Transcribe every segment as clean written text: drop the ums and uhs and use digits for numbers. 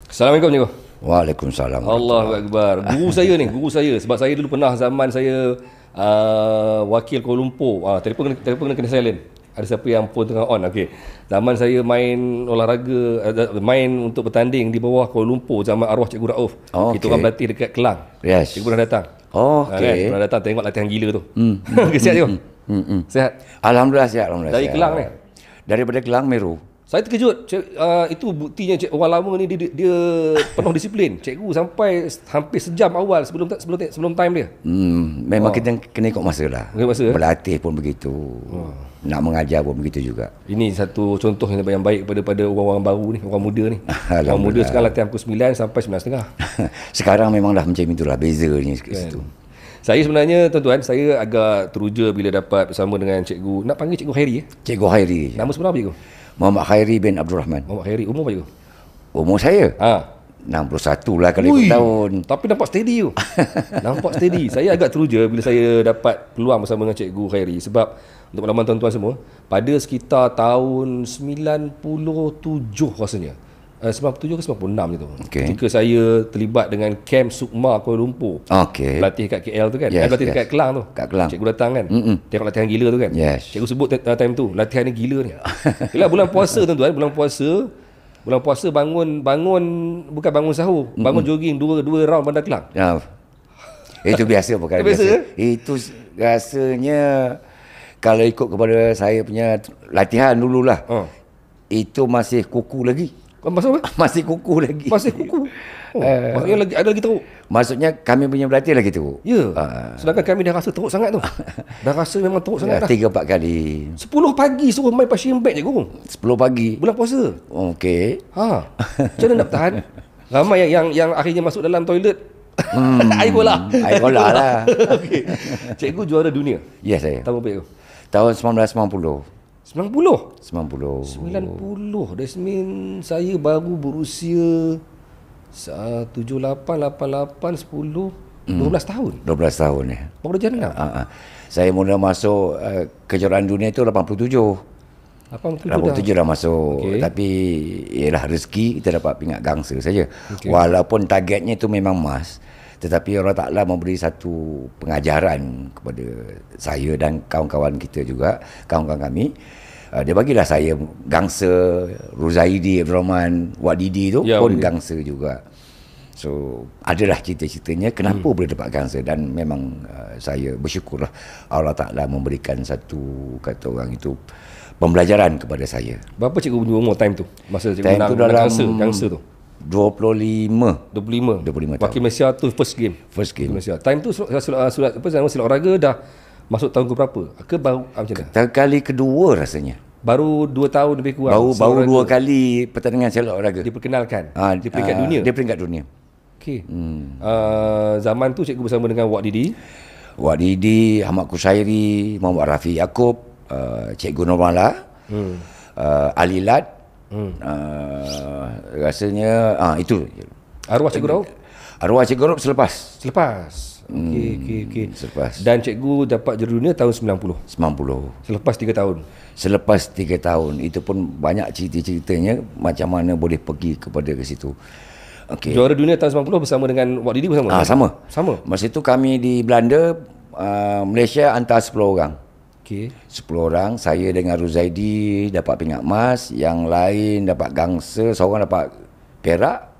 Assalamualaikum cikgu. Waalaikumsalam. Allahu Akbar. Guru saya sebab saya dulu pernah zaman saya wakil Kuala Lumpur. Telefon kena silent. Ada siapa yang phone tengah on. Okey. Zaman saya main olahraga, main untuk bertanding di bawah Kuala Lumpur zaman arwah Cikgu Rauf. Oh, Kita okey. orang berlatih dekat Kelang. Yes. Cikgu pernah datang. Oh, Kan? okey. Pernah datang tengok latihan gila tu. Okey, sihat cikgu? Sihat. Alhamdulillah sihat, alhamdulillah. Dari sihat. Kelang ni. Daripada Kelang Meru. Saya terkejut. Itu buktinya orang lama ni dia penuh disiplin. Cikgu sampai hampir sejam awal sebelum time dia. Memang kita kena ikut masa lah. Ikut masa, Berlatih pun begitu. Nak mengajar pun begitu juga. Ini satu contoh yang baik pada orang-orang baru ni, orang muda ni. Orang muda sekarang latihan pukul 9 sampai 9.30. Sekarang memang dah macam itulah, bezanya kat situ. Saya sebenarnya tuan-tuan, saya agak teruja bila dapat bersama dengan cikgu. Nak panggil cikgu Khairi. Cikgu Khairi. Nama sebenar apa cikgu? Muhammad Khairi bin Abdul Rahman. Muhammad Khairi. Umur apa cikgu? Umur saya? Ha. 61 lah kalau ikut tahun. Tapi nampak steady tu. Nampak steady. Saya agak teruja bila saya dapat peluang bersama dengan cikgu Khairi. Sebab untuk pengalaman tuan-tuan semua, pada sekitar tahun 97 rasanya. 97 ke 96 je tu. Okey. Ketika saya terlibat dengan Camp Sukma Kuala Lumpur. Okey. Berlatih kat KL tu kan. Yes, Berlatih yes. dekat Kelang tu. Kat Kelang. Cikgu datang kan. Tengok latihan gila tu kan. Yes. Cikgu sebut time tu, latihan ni gila ni. Yalah bulan puasa tuan-tuan, bulan puasa bangun bukan bangun sahur, bangun jogging dua round bandar Kelang. Ya. Itu biasa perkara Biasa, biasa. Itu rasanya kalau ikut kepada saya punya latihan dululah. Itu masih kuku lagi. Maksud apa? Masih kuku lagi. Masih kuku. Maksudnya ada lagi teruk. Maksudnya kami punya berlatih lagi teruk. Ya. Sedangkan kami dah rasa teruk sangat tu. Dah rasa memang teruk sangat dah. 3-4 kali. 10 pagi suruh main passion bag je guru. 10 pagi. Bulan puasa. Okey. Macam mana nak tahan? Ramai yang akhirnya masuk dalam toilet. Air bola. Air bola lah. Okey. Cikgu juara dunia. Ya saya. Tahun berapa cikgu? Tahun 1990. 90. 90. 90. That means saya baru berusia 78, 88, 10, 12 tahun. 12 tahun ya. Baru dah jalan. Saya mula masuk kejuaraan dunia itu 87. 87 dah masuk. Okey. Tapi ialah rezeki kita dapat pingat gangsa saja. Walaupun targetnya itu memang emas, tetapi Allah Ta'ala memberi satu pengajaran kepada saya dan kawan-kawan kita juga, kawan-kawan kami. Dia bagilah saya gangsa. Ruzaidi, Abdul Rahman, Wak Didi tu pun gangsa juga. So adalah cerita-ceritanya kenapa boleh dapat gangsa. Dan memang saya bersyukurlah Allah Ta'ala memberikan satu, kata orang itu, pembelajaran kepada saya. Berapa cikgu punya umur time tu? Masa cikgu Time menang tu dalam gangsa tu? 25 25 tahun. Wakil Malaysia tu first game. First game. Malaysia. Time tu surat olahraga dah masuk tahun ke berapa? Ke baru macam mana? Kali kedua rasanya. Baru 2 tahun lebih kurang. Baru 2 kali pertandingan sepak olahraga. Diperkenalkan. Di peringkat dunia. Di peringkat dunia. Okey. Zaman tu cikgu bersama dengan Wak Didi. Wak Didi, Ahmad Kusairi, Muhammad Rafi Yaakob, Cikgu Normala, Ali Lat. Rasanya itu. Arwah cikgu Rauf? Arwah Cikgu Rauf selepas. Okey. Selepas. Dan cikgu dapat juara dunia tahun 90. 90. Selepas 3 tahun. Selepas 3 tahun. Itu pun banyak cerita-ceritanya macam mana boleh pergi kepada ke situ. Okay. Juara dunia tahun 90 bersama dengan Wak Didi bersama? Sama. Masa itu kami di Belanda, Malaysia hantar 10 orang. Okey. 10 orang. Saya dengan Ruzaidi dapat pingat emas. Yang lain dapat gangsa. Seorang dapat perak.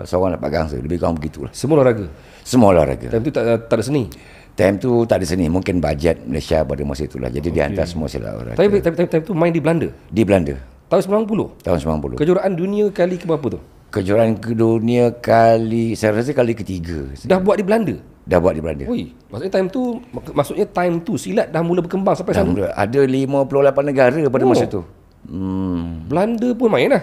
Seorang dapat gangsa. Lebih kurang begitulah. Semua olahraga? Semua olahraga. Time tu tak ada seni? Time tu tak ada seni. Mungkin bajet Malaysia pada masa itulah. Jadi dia hantar semua silat olahraga. Tapi time tu main di Belanda? Di Belanda. Tahun 90? Tahun 90. Kejuaraan dunia kali ke berapa tu? Kejuaraan dunia saya rasa kali ketiga. Dah buat di Belanda? Dah buat di Belanda. Oi, maksudnya time tu silat dah mula berkembang sampai sana. Ada 58 negara pada masa tu. Belanda pun main lah.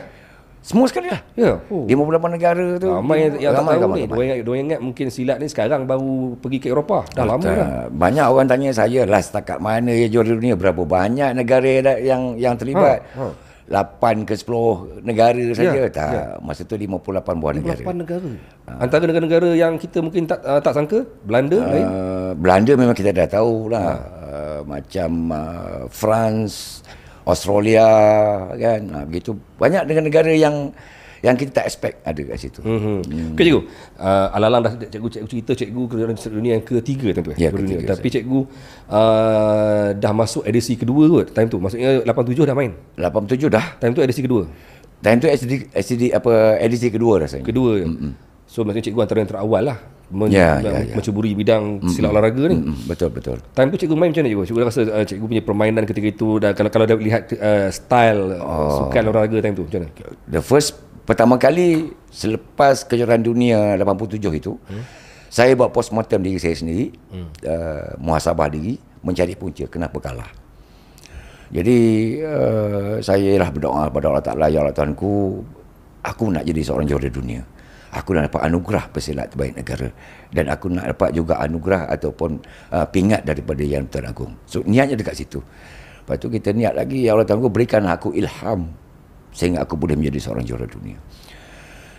Semua sekali lah. Ya. 58 negara tu. Ramai yang tak tahu ni. Ramai. Diorang ingat mungkin silat ni sekarang baru pergi ke Eropah. Dah lama dah. Banyak orang tanya saya lah setakat mana ya juara dunia, berapa banyak negara yang terlibat. 8 ke 10 negara saja. Masa tu 58 buah negara. 58 negara. Antara negara-negara yang kita mungkin tak sangka, Belanda lain. Belanda memang kita dah tahu lah. Macam France, Australia kan. Begitu banyak negara-negara yang kita tak expect ada kat situ. Okay, cikgu. Alang-alang dah cikgu cerita cikgu kejuaraan dunia yang ketiga tentu Ya, dunia. ketiga, Tapi cikgu dah masuk edisi kedua kot time tu. Maksudnya 87 dah main. 87 dah. Time tu edisi kedua. Time tu edisi kedua rasanya. Kedua. So maksudnya cikgu antara yang terawal lah Ya. mencuburi bidang silat olahraga ni. Betul. Time tu cikgu main macam mana cikgu? Cikgu rasa cikgu punya permainan ketika itu dan kalau dah lihat style sukan olahraga time tu macam mana? The first pertama kali selepas kejuaraan dunia 87 itu, saya buat postmortem diri saya sendiri, muhasabah diri, mencari punca kenapa kalah. Jadi saya lah berdoa kepada Allah Ta'ala, ya Allah Tuhanku, aku nak jadi seorang juara dunia. Aku nak dapat anugerah pesilat terbaik negara, dan aku nak dapat juga anugerah ataupun pingat daripada Yang Tuan Agong. So niatnya dekat situ. Lepas tu kita niat lagi, ya Allah Tuhanku, berikanlah aku ilham sehingga aku boleh menjadi seorang juara dunia.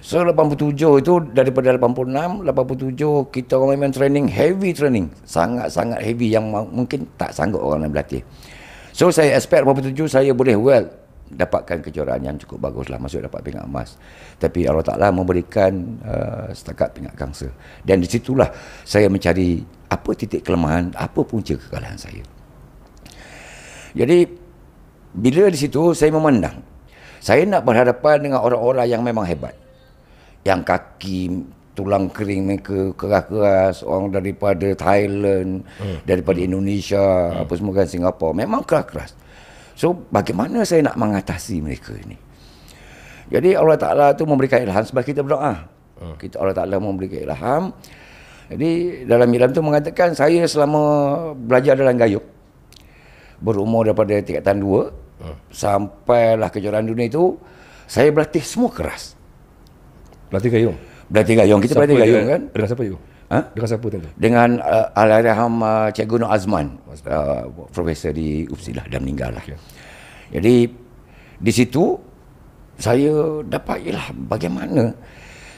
So 87 itu, daripada 86, 87 kita orang memang training, heavy training, sangat-sangat heavy yang mungkin tak sanggup orang yang berlatih. So saya expect 87 saya boleh dapatkan kejuaraan yang cukup bagus lah, masuk dapat pingat emas. Tapi Allah Ta'ala memberikan setakat pingat gangsa, dan disitulah saya mencari apa titik kelemahan, apa punca kekalahan saya. Jadi bila di situ saya memandang, saya nak berhadapan dengan orang-orang yang memang hebat, yang kaki tulang kering mereka keras-keras, orang daripada Thailand, daripada Indonesia, apa semua kan, Singapura, memang keras-keras. So bagaimana saya nak mengatasi mereka ini? Jadi Allah Ta'ala tu memberikan ilham sebab kita berdoa. Allah Ta'ala memberikan ilham. Jadi dalam ilham tu mengatakan, saya selama belajar dalam gayung, berumur daripada tingkatan 2 sampailah kejuaraan dunia itu, saya berlatih semua keras. Berlatih gayung. Kita berlatih gayung kan? Dengan siapa cikgu? Dengan siapa tentu? Dengan Allahyarham Cikgu Nur Azman, profesor di UPSI lah, dah meninggal lah. Jadi di situ saya dapat bagaimana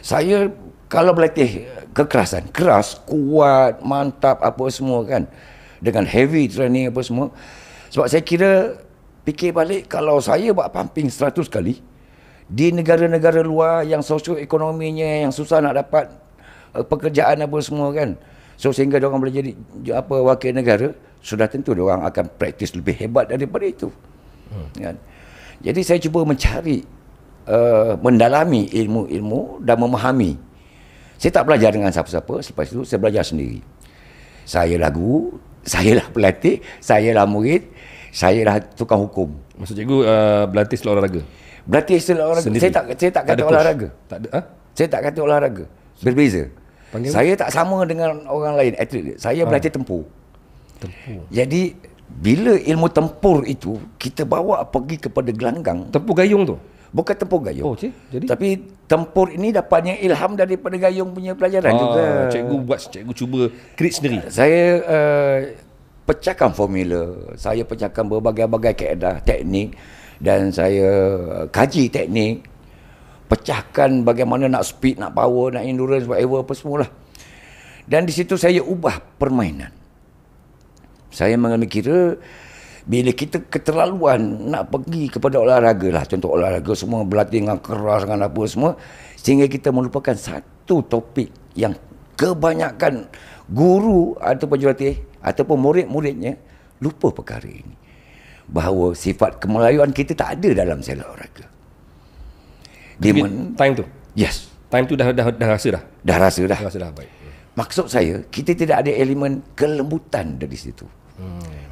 saya kalau berlatih kekerasan, keras, kuat, mantap apa semua kan, dengan heavy training apa semua. Sebab saya fikir balik, kalau saya buat pumping 100 kali di negara-negara luar yang sosioekonominya yang susah nak dapat pekerjaan apa semua kan, so sehingga diorang boleh jadi wakil negara, sudah tentu diorang akan praktis lebih hebat daripada itu. Kan? Jadi saya cuba mencari, mendalami ilmu-ilmu dan memahami. Saya tak belajar dengan siapa-siapa. Selepas itu saya belajar sendiri. Saya lah guru, saya lah pelatih, saya lah murid, saya lah tukang hukum. Maksud cikgu berlatih silat olahraga? Berlatih silat olahraga. Saya tak kata olahraga. Saya tak kata olahraga. Berbeza. Saya tak sama dengan orang lain atlet. Saya berlatih tempur. Jadi bila ilmu tempur itu kita bawa pergi kepada gelanggang. Tempur gayung tu? Bukan tempur gayung. Jadi? Tapi tempur ini dapatnya ilham daripada gayung punya pelajaran juga. Cikgu cuba create sendiri. Saya pecahkan formula, saya pecahkan berbagai-bagai kaedah, teknik, dan saya kaji teknik, pecahkan bagaimana nak speed, nak power, nak endurance, whatever apa semualah. Dan di situ saya ubah permainan. Saya mengambil kira bila kita keterlaluan nak pergi kepada olahraga lah, contoh olahraga semua berlatih dengan keras dengan apa semua, sehingga kita melupakan satu topik yang kebanyakan guru ataupun jurulatih ataupun murid-muridnya lupa perkara ini, bahawa sifat kemelayuan kita tak ada dalam silat olahraga. Time tu? Yes. Time tu dah rasa dah? Dah rasa dah. Baik. Maksud saya, kita tidak ada elemen kelembutan dari situ.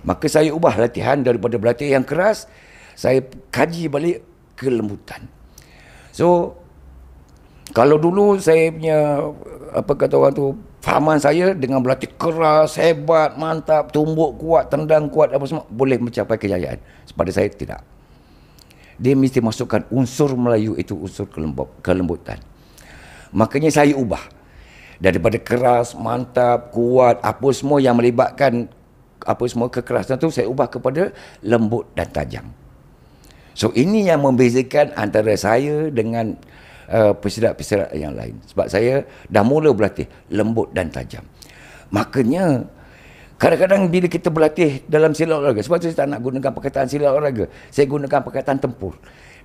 Maka saya ubah latihan daripada berlatih yang keras, saya kaji balik kelembutan. So kalau dulu saya punya apa kata orang tu, fahaman saya dengan berlatih keras, hebat, mantap, tumbuk kuat, tendang kuat apa semua boleh mencapai kejayaan. Pada saya tidak. Dia mesti masukkan unsur Melayu itu, unsur kelembutan. Makanya saya ubah daripada keras, mantap, kuat, apa semua yang melibatkan apa semua kekerasan tu, saya ubah kepada lembut dan tajam. So ini yang membezakan antara saya dengan pesilat-pesilat yang lain. Sebab saya dah mula berlatih lembut dan tajam. Makanya kadang-kadang bila kita berlatih dalam silat olahraga, sebab tu saya tak nak gunakan perkataan silat olahraga, saya gunakan perkataan tempur.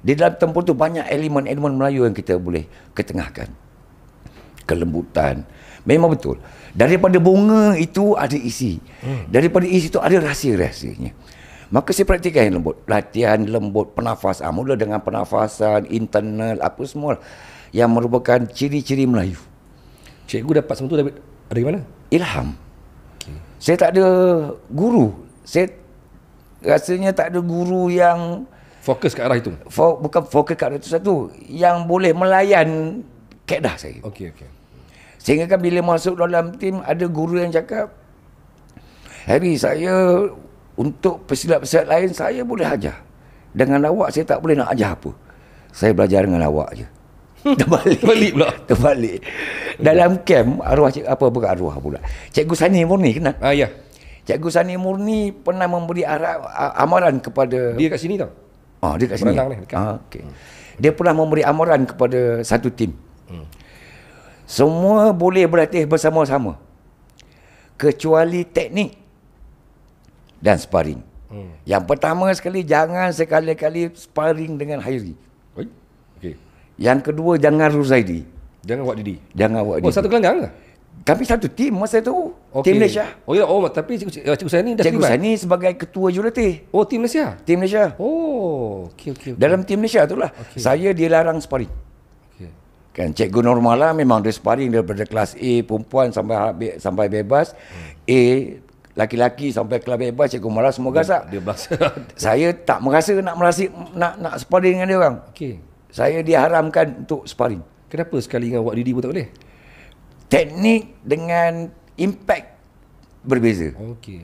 Di dalam tempur tu banyak elemen-elemen Melayu yang kita boleh ketengahkan. Kelembutan. Memang betul. Daripada bunga itu ada isi. Daripada isi itu ada rahsia-rahsianya. Maka saya praktikkan yang lembut. Latihan lembut, penafas. Mula dengan penafasan, internal, apa semua. Yang merupakan ciri-ciri Melayu. Cikgu dapat semua tu dari mana? Ilham. Saya tak ada guru. Saya rasanya tak ada guru yang Fokus ke arah itu? bukan fokus kat itu satu. Yang boleh melayan kaedah saya. Okey. Sehingga kan bila masuk dalam tim, ada guru yang cakap, Harry, saya untuk pesilat-pesilat lain, saya boleh ajar. Dengan awak, saya tak boleh nak ajar apa. Saya belajar dengan awak je. Terbalik pula. Terbalik. Dalam camp, bukan arwah pula. Cikgu Sani Murni kenal? Ya. Cikgu Sani Murni pernah memberi amaran kepada... Dia kat sini tau. Dia kat sini. Okay. Dia pernah memberi amaran kepada satu tim. Semua boleh berlatih bersama-sama. Kecuali teknik dan sparring. Yang pertama sekali, jangan sekali-kali sparring dengan Hairi. Okey. Yang kedua, jangan Ruzaidi. Jangan Wak Didi. Jangan Wak Didi. Satu gelanggang ke? Kami satu tim masa tu. Tim Malaysia. Tapi Cikgu Sani dah Cikgu Sani sebagai ketua jurulatih. Tim Malaysia? Tim Malaysia. Okey. Dalam tim Malaysia itulah. Saya dilarang sparring. Kan cikgu normal lah, memang dia sparring daripada kelas A perempuan sampai bebas. A laki-laki sampai kelas bebas, cikgu marah semua gasak. Dia berasa. Saya tak merasa nak sparring dengan dia orang. Okey. Saya diharamkan untuk sparring. Kenapa sekali dengan Wak Didi pun tak boleh? Teknik dengan impact berbeza. Okey.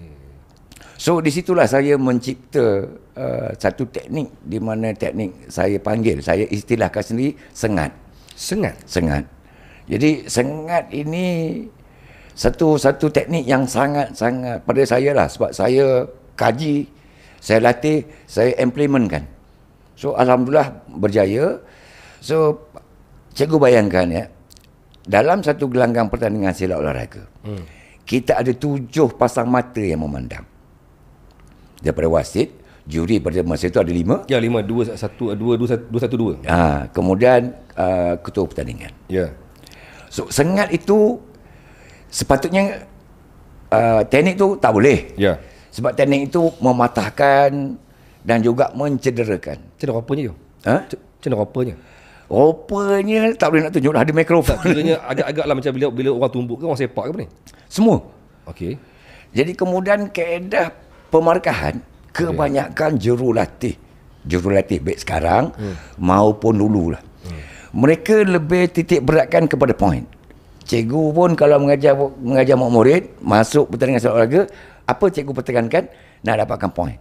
So di situlah saya mencipta satu teknik di mana teknik saya panggil, saya istilahkan sendiri sengat. Sengat. Jadi sengat ini satu teknik yang sangat-sangat pada saya lah, sebab saya kaji, saya latih, saya implementkan. So alhamdulillah berjaya. So cikgu bayangkan ya, dalam satu gelanggang pertandingan silat olahraga, kita ada 7 pasang mata yang memandang. Daripada wasit, juri pada masa itu ada 5. Ya, 5, 2, 1, 2. Kemudian ketua pertandingan. Ya. So sengat itu sepatutnya teknik tu tak boleh. Ya. Sebab teknik itu mematahkan dan juga mencederakan. Cedera apanya tu? Cedera apanya? Rupanya tak boleh nak tunjuk, ada mikrofon. Kiranya agak-agak lah macam bila orang tumbuk ke, orang sepak ke apa ni? Semua. Okey. Jadi kemudian kaedah pemarkahan kebanyakan jurulatih baik sekarang maupun dulu lah. Mereka lebih titik beratkan kepada point. Cikgu pun kalau mengajar murid masuk pertandingan silat olahraga, apa cikgu pertekankan? Nak dapatkan point.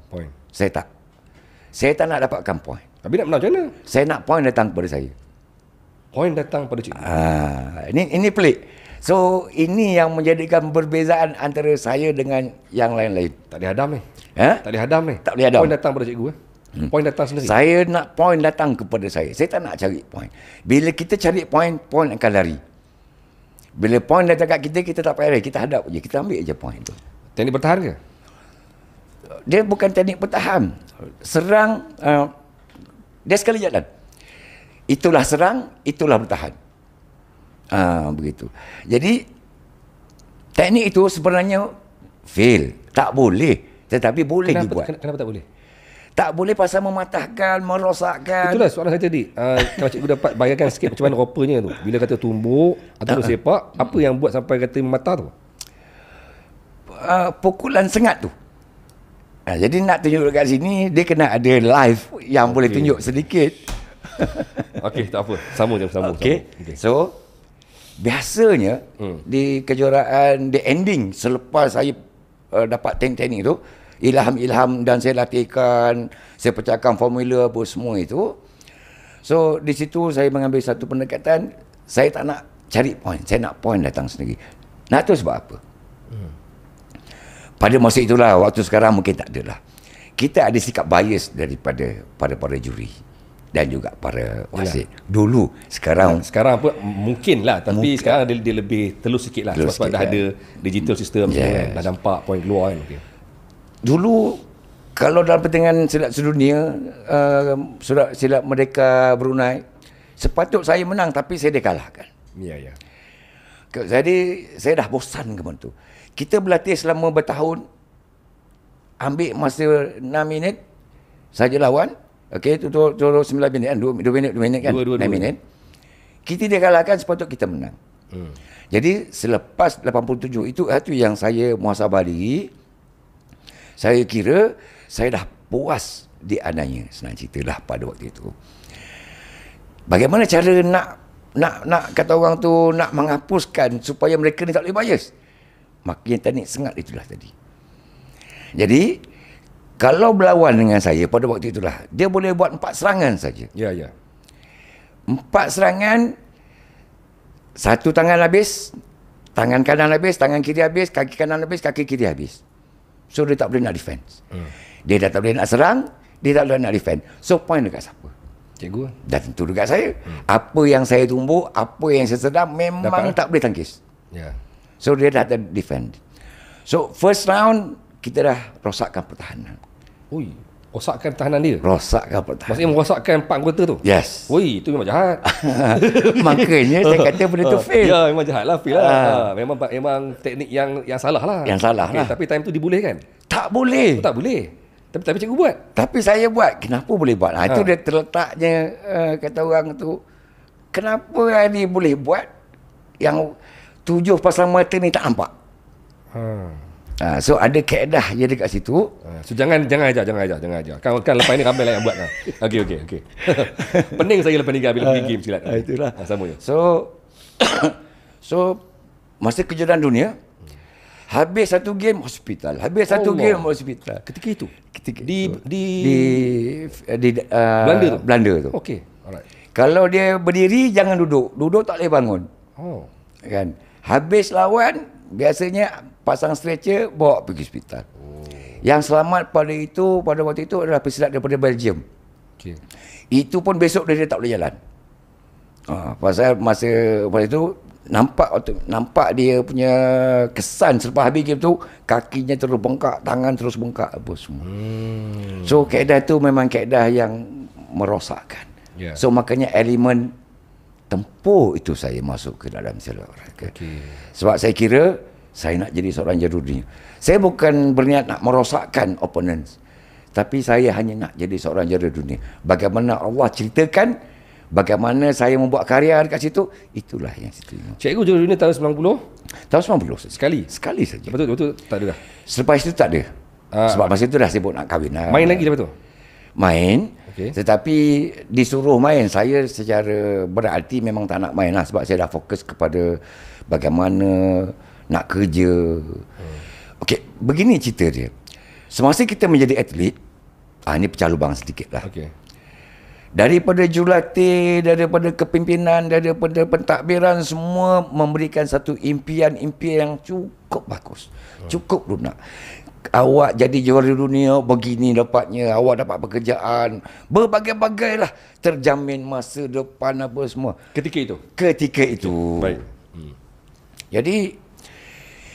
Saya tak nak dapatkan point. Habis nak menang macam mana? Saya nak point datang kepada saya. Point datang pada cikgu. Ini pelik. So ini yang menjadikan perbezaan antara saya dengan yang lain-lain. Tak boleh hadam ni. Tak boleh hadam. Point datang pada cikgu. Point datang sendiri. Saya nak point datang kepada saya. Saya tak nak cari point. Bila kita cari point akan lari. Bila point datang kat kita, kita tak payah lari. Kita hadap je. Kita ambil je point tu. Teknik bertahan ke? Dia bukan teknik bertahan. Serang, dia sekali jalan. Itulah serang, itulah bertahan. Begitu. Jadi teknik itu sebenarnya fail. Tak boleh. Tetapi boleh dibuat. Kenapa tak boleh? Tak boleh pasal mematahkan, merosakkan. Itulah soalan saya tadi. Kalau cikgu dapat bayangkan sikit macam mana ropanya tu. Bila kata tumbuk atau sepak, apa yang buat sampai kata mata tu? Pukulan sengat tu. Jadi nak tunjuk dekat sini, dia kena ada live yang boleh tunjuk sedikit. Okey, tak apa. Sama. Okey. So, biasanya di kejuaraan, di ending selepas saya dapat teknik tu, ilham dan saya latihkan, saya pecahkan formula apa semua itu. So di situ saya mengambil satu pendekatan, saya tak nak cari point, saya nak point datang sendiri. Nak tahu sebab apa? Pada masa itulah, waktu sekarang mungkin tak ada lah. Kita ada sikap bias daripada para juri dan juga para wasit. Dulu, sekarang apa mungkin lah, tapi sekarang dia lebih telus sikit lah, sebab dah ada digital system, dah nampak point keluar kan. Dulu Kalau dalam pertandingan silat sedunia, silat Merdeka Brunei, sepatut saya menang tapi saya dikalahkan. Ya, ya. Jadi saya dah bosan ke tu. Kita berlatih selama bertahun, ambil masa 6 minit saja lawan. Okey, tu 9 minit kan, 2 minit kan, 6 minit. Kita dikalahkan, sepatut kita menang. Jadi selepas 87 itu yang saya muhasabah diri. Saya kira saya dah puas di ananya, senang cerita lah pada waktu itu. Bagaimana cara nak kata orang tu nak menghapuskan supaya mereka ni tak boleh bias? Maka yang teknik sengat itulah tadi. Jadi kalau berlawan dengan saya pada waktu itulah, dia boleh buat 4 serangan saja. Ya, ya. 4 serangan, satu tangan habis, tangan kanan habis, tangan kiri habis, kaki kanan habis, kaki kiri habis. So dia tak boleh nak defense. Dia dah tak boleh nak serang, dia tak boleh nak defend. So point dekat siapa? Cikgu. Dah tentu dekat saya. Apa yang saya tumbuk, apa yang saya sedam, memang dapat tak boleh tangkis. Ya. So dia dah tak defend. So first round kita dah rosakkan pertahanan. Ui, rosakkan pertahanan dia. Rosakkan pertahanan. Maksudnya merosakkan 4 anggota tu. Yes. Ui, itu memang jahat. Makanya saya kata benda tu fail. Ya, memang jahat lah, fail lah. Memang teknik yang salah lah. Yang salah lah. Tapi time tu dibolehkan? Tak boleh. Tak boleh. Tapi cikgu buat. Tapi saya buat. Kenapa boleh buat? Itu dia terletaknya kata orang tu. Kenapa ni boleh buat yang 7 pasang mata ni tak nampak? So ada kaedah je dekat situ. So jangan ajar. Kan lepas ni ramai lah yang buat kan. Okey. Pening saya lepas ni bila pergi game silat. Itulah. Sama je. So masa kejuaraan dunia, habis satu game hospital. Ketika itu. Di Belanda tu. Okey. Alright. Kalau dia berdiri jangan duduk. Duduk tak boleh bangun. Kan. Habis lawan biasanya pasang stretcher bawa pergi hospital. Yang selamat pada waktu itu adalah pesilat daripada Belgium. Okey. Itu pun besok dia tak boleh jalan. Pasal masa pada itu nampak dia punya kesan selepas habis game tu, kakinya terus bengkak, tangan terus bengkak apa semua. So kaedah tu memang kaedah yang merosakkan. Yeah. So makanya elemen tempur itu saya masuk ke dalam silat olahraga. Sebab saya kira saya nak jadi seorang juara dunia. Saya bukan berniat nak merosakkan opponents, tapi saya hanya nak jadi seorang juara dunia. Bagaimana Allah ceritakan, bagaimana saya membuat karya dekat situ, itulah yang situ. Cikgu juara dunia tahun 90? Tahun 90 Sekali saja. Betul tak ada dah. Selepas itu tak ada. Sebab masa itu dah sibuk nak kahwin. Main lagi lepas tu? Main. Tetapi disuruh main, saya secara berarti memang tak nak main lah, sebab saya dah fokus kepada bagaimana nak kerja. Okey, begini cerita dia. Semasa kita menjadi atlet, ini pecah lubang sedikit lah. Daripada jurulatih, daripada kepimpinan, daripada pentadbiran, semua memberikan satu impian-impian yang cukup bagus, cukup lunak. Awak jadi juara dunia, begini dapatnya, awak dapat pekerjaan, berbagai-bagai lah, terjamin masa depan apa semua. Ketika itu. Baik. Jadi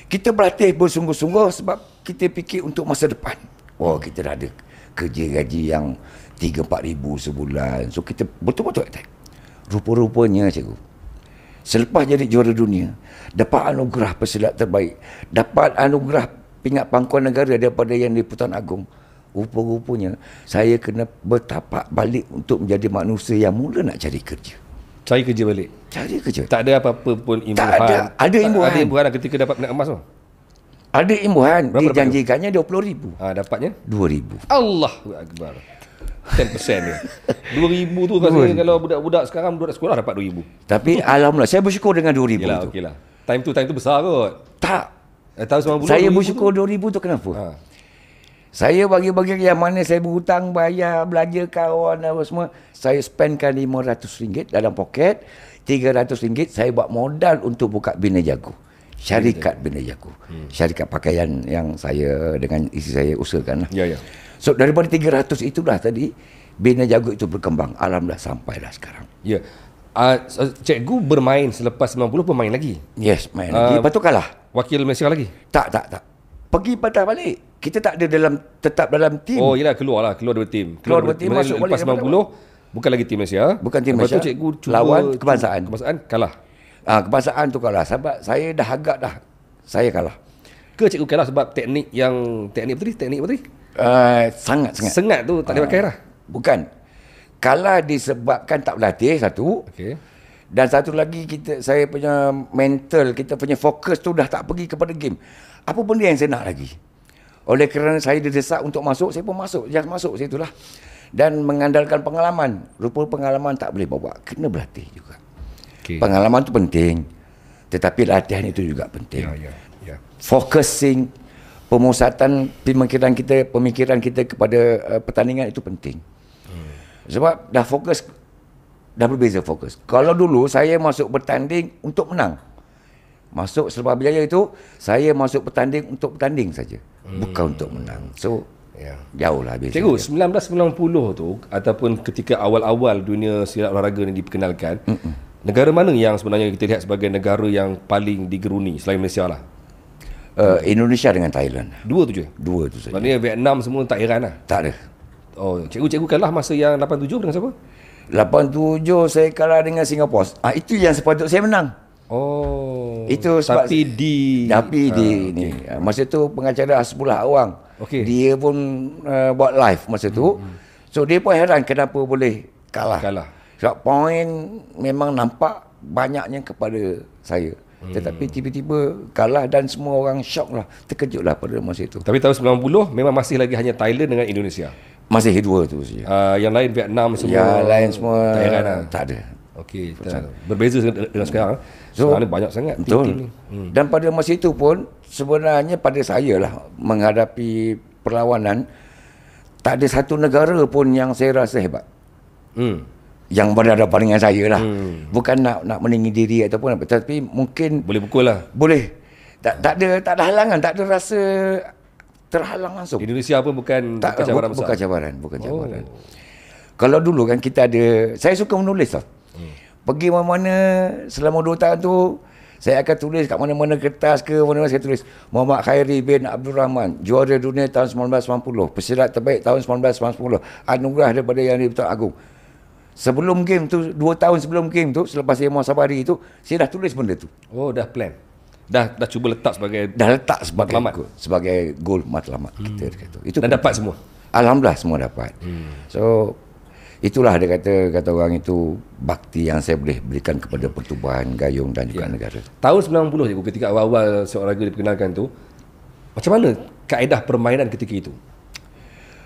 kita berlatih bersungguh-sungguh sebab kita fikir untuk masa depan. Kita dah ada kerja gaji yang 3-4 ribu sebulan. So kita betul-betul attack. Rupa-rupanya cikgu, selepas jadi juara dunia, dapat anugerah pesilat terbaik, dapat anugerah pingat pangkuan negara daripada Yang di-Pertuan Agong, rupa-rupanya saya kena bertapak balik untuk menjadi manusia yang mula nak cari kerja. Cari kerja balik? Cari kerja. Tak ada apa-apa pun imbuhan? Tak ada. Ada imbuhan. Ada imbuhan ketika dapat medali emas tu? Ada imbuhan. Dijanjikannya 20,000. Dapatnya? 2,000. Allahu Akbar. 10% dia. 2,000 tu rasanya kalau budak-budak sekarang budak sekolah dapat 2,000. Tapi alhamdulillah saya bersyukur dengan 2,000 tu. Okeylah. Time tu besar kot. Tak. Tahun 90 saya bersyukur 2,000 tu kenapa? Saya bagi-bagi yang mana saya berhutang, bayar, belanja kawan apa semua, saya spendkan RM500 dalam poket, RM300 saya buat modal untuk buka Bina Jago. Syarikat Bina Jago. Syarikat pakaian yang saya dengan isteri saya usahakan lah. Ya. So daripada 300 itulah tadi Bina Jago itu berkembang. Alhamdulillah sampailah sekarang. Ya. Cikgu bermain selepas 90 pun main lagi? Yes, main lagi. Lepas tu kalah. Wakil Malaysia lagi? Tak. pergi patah balik. Kita tak ada tetap dalam tim. Oh, yelah, keluar daripada tim. Keluar daripada tim, masuk balik. Lepas 90, bukan lagi tim Malaysia. Bukan tim Lepas Malaysia. tu cikgu cuba lawan kebangsaan. Kebangsaan kalah. Kebangsaan tu kalah. Sebab saya dah agak dah. Saya kalah. Ke cikgu kalah sebab teknik apa tadi? Sangat. Sengat tu tak boleh pakai dah. Bukan. Kalah disebabkan tak berlatih, satu. Okey. Dan satu lagi, saya punya mental, kita punya fokus tu dah tak pergi kepada game. Apa benda yang saya nak lagi? Oleh kerana saya didesak untuk masuk, saya pun masuk. Just masuk, saya itulah. Dan mengandalkan pengalaman. Rupa pengalaman tak boleh bawa. Kena berlatih juga. Okay. Pengalaman tu penting. Tetapi latihan itu juga penting. Ya. Focusing, pemusatan pemikiran kita kepada pertandingan itu penting. Sebab dah fokus, dah berbeza fokus. Kalau dulu saya masuk bertanding untuk menang. Masuk Serba Berjaya itu, saya masuk bertanding untuk bertanding saja. Bukan untuk menang. So, jauh lah beza. Cikgu, 1990 tu, ataupun ketika awal-awal dunia silat olahraga ni diperkenalkan, negara mana yang sebenarnya kita lihat sebagai negara yang paling digeruni selain Malaysia lah? Indonesia dengan Thailand. Dua tu je? Dua tu saja. Maknanya Vietnam semua tak heran lah? Tak ada. Oh, cikgu kalah masa yang 87 dengan siapa? 87 saya kalah dengan Singapura. Itu yang sepatutnya saya menang. Oh. Itu sebab Tapi ni. Masa tu pengacara Hasbullah Awang. Okay. Dia pun buat live masa tu. So dia pun heran kenapa boleh kalah. Sebab poin memang nampak banyaknya kepada saya. Tetapi tiba-tiba kalah dan semua orang syok lah. Terkejut lah pada masa itu. Tapi tahun 90 memang masih lagi hanya Thailand dengan Indonesia. Masih dua tu saja. Yang lain Vietnam semua. Yang lain semua tak heran lah. Tak ada. Okey, berbeza dengan sekarang. So, sekarang ni banyak sangat tim-tim ni. Dan pada masa itu pun sebenarnya pada saya lah menghadapi perlawanan, tak ada satu negara pun yang saya rasa hebat. Yang berhadapan dengan saya lah. Bukan nak meninggi diri ataupun apa, tapi mungkin boleh pukul lah. Boleh. Tak ada halangan, tak ada rasa terhalang langsung. Indonesia pun bukan cabaran besar. Bukan cabaran. Kalau dulu kan kita ada, saya suka menulis tau. Pergi mana-mana selama 2 tahun tu, saya akan tulis kat mana-mana kertas ke mana-mana, saya tulis Muhammad Khairi bin Abdul Rahman, juara dunia tahun 1990, pesilat terbaik tahun 1990, anugerah daripada Yang di-Pertuan Agong. Sebelum game tu, 2 tahun sebelum game tu, selepas saya muhasabari itu, saya dah tulis benda tu. Oh, dah plan. Dah cuba letak sebagai sebagai goal matlamat kita dekat tu. Itu dan dapat semua. Alhamdulillah semua dapat. So itulah dia kata orang itu bakti yang saya boleh berikan kepada pertubuhan Gayung dan juga negara. Tahun 90 je ketika awal-awal sepak olahraga diperkenalkan tu, macam mana kaedah permainan ketika itu?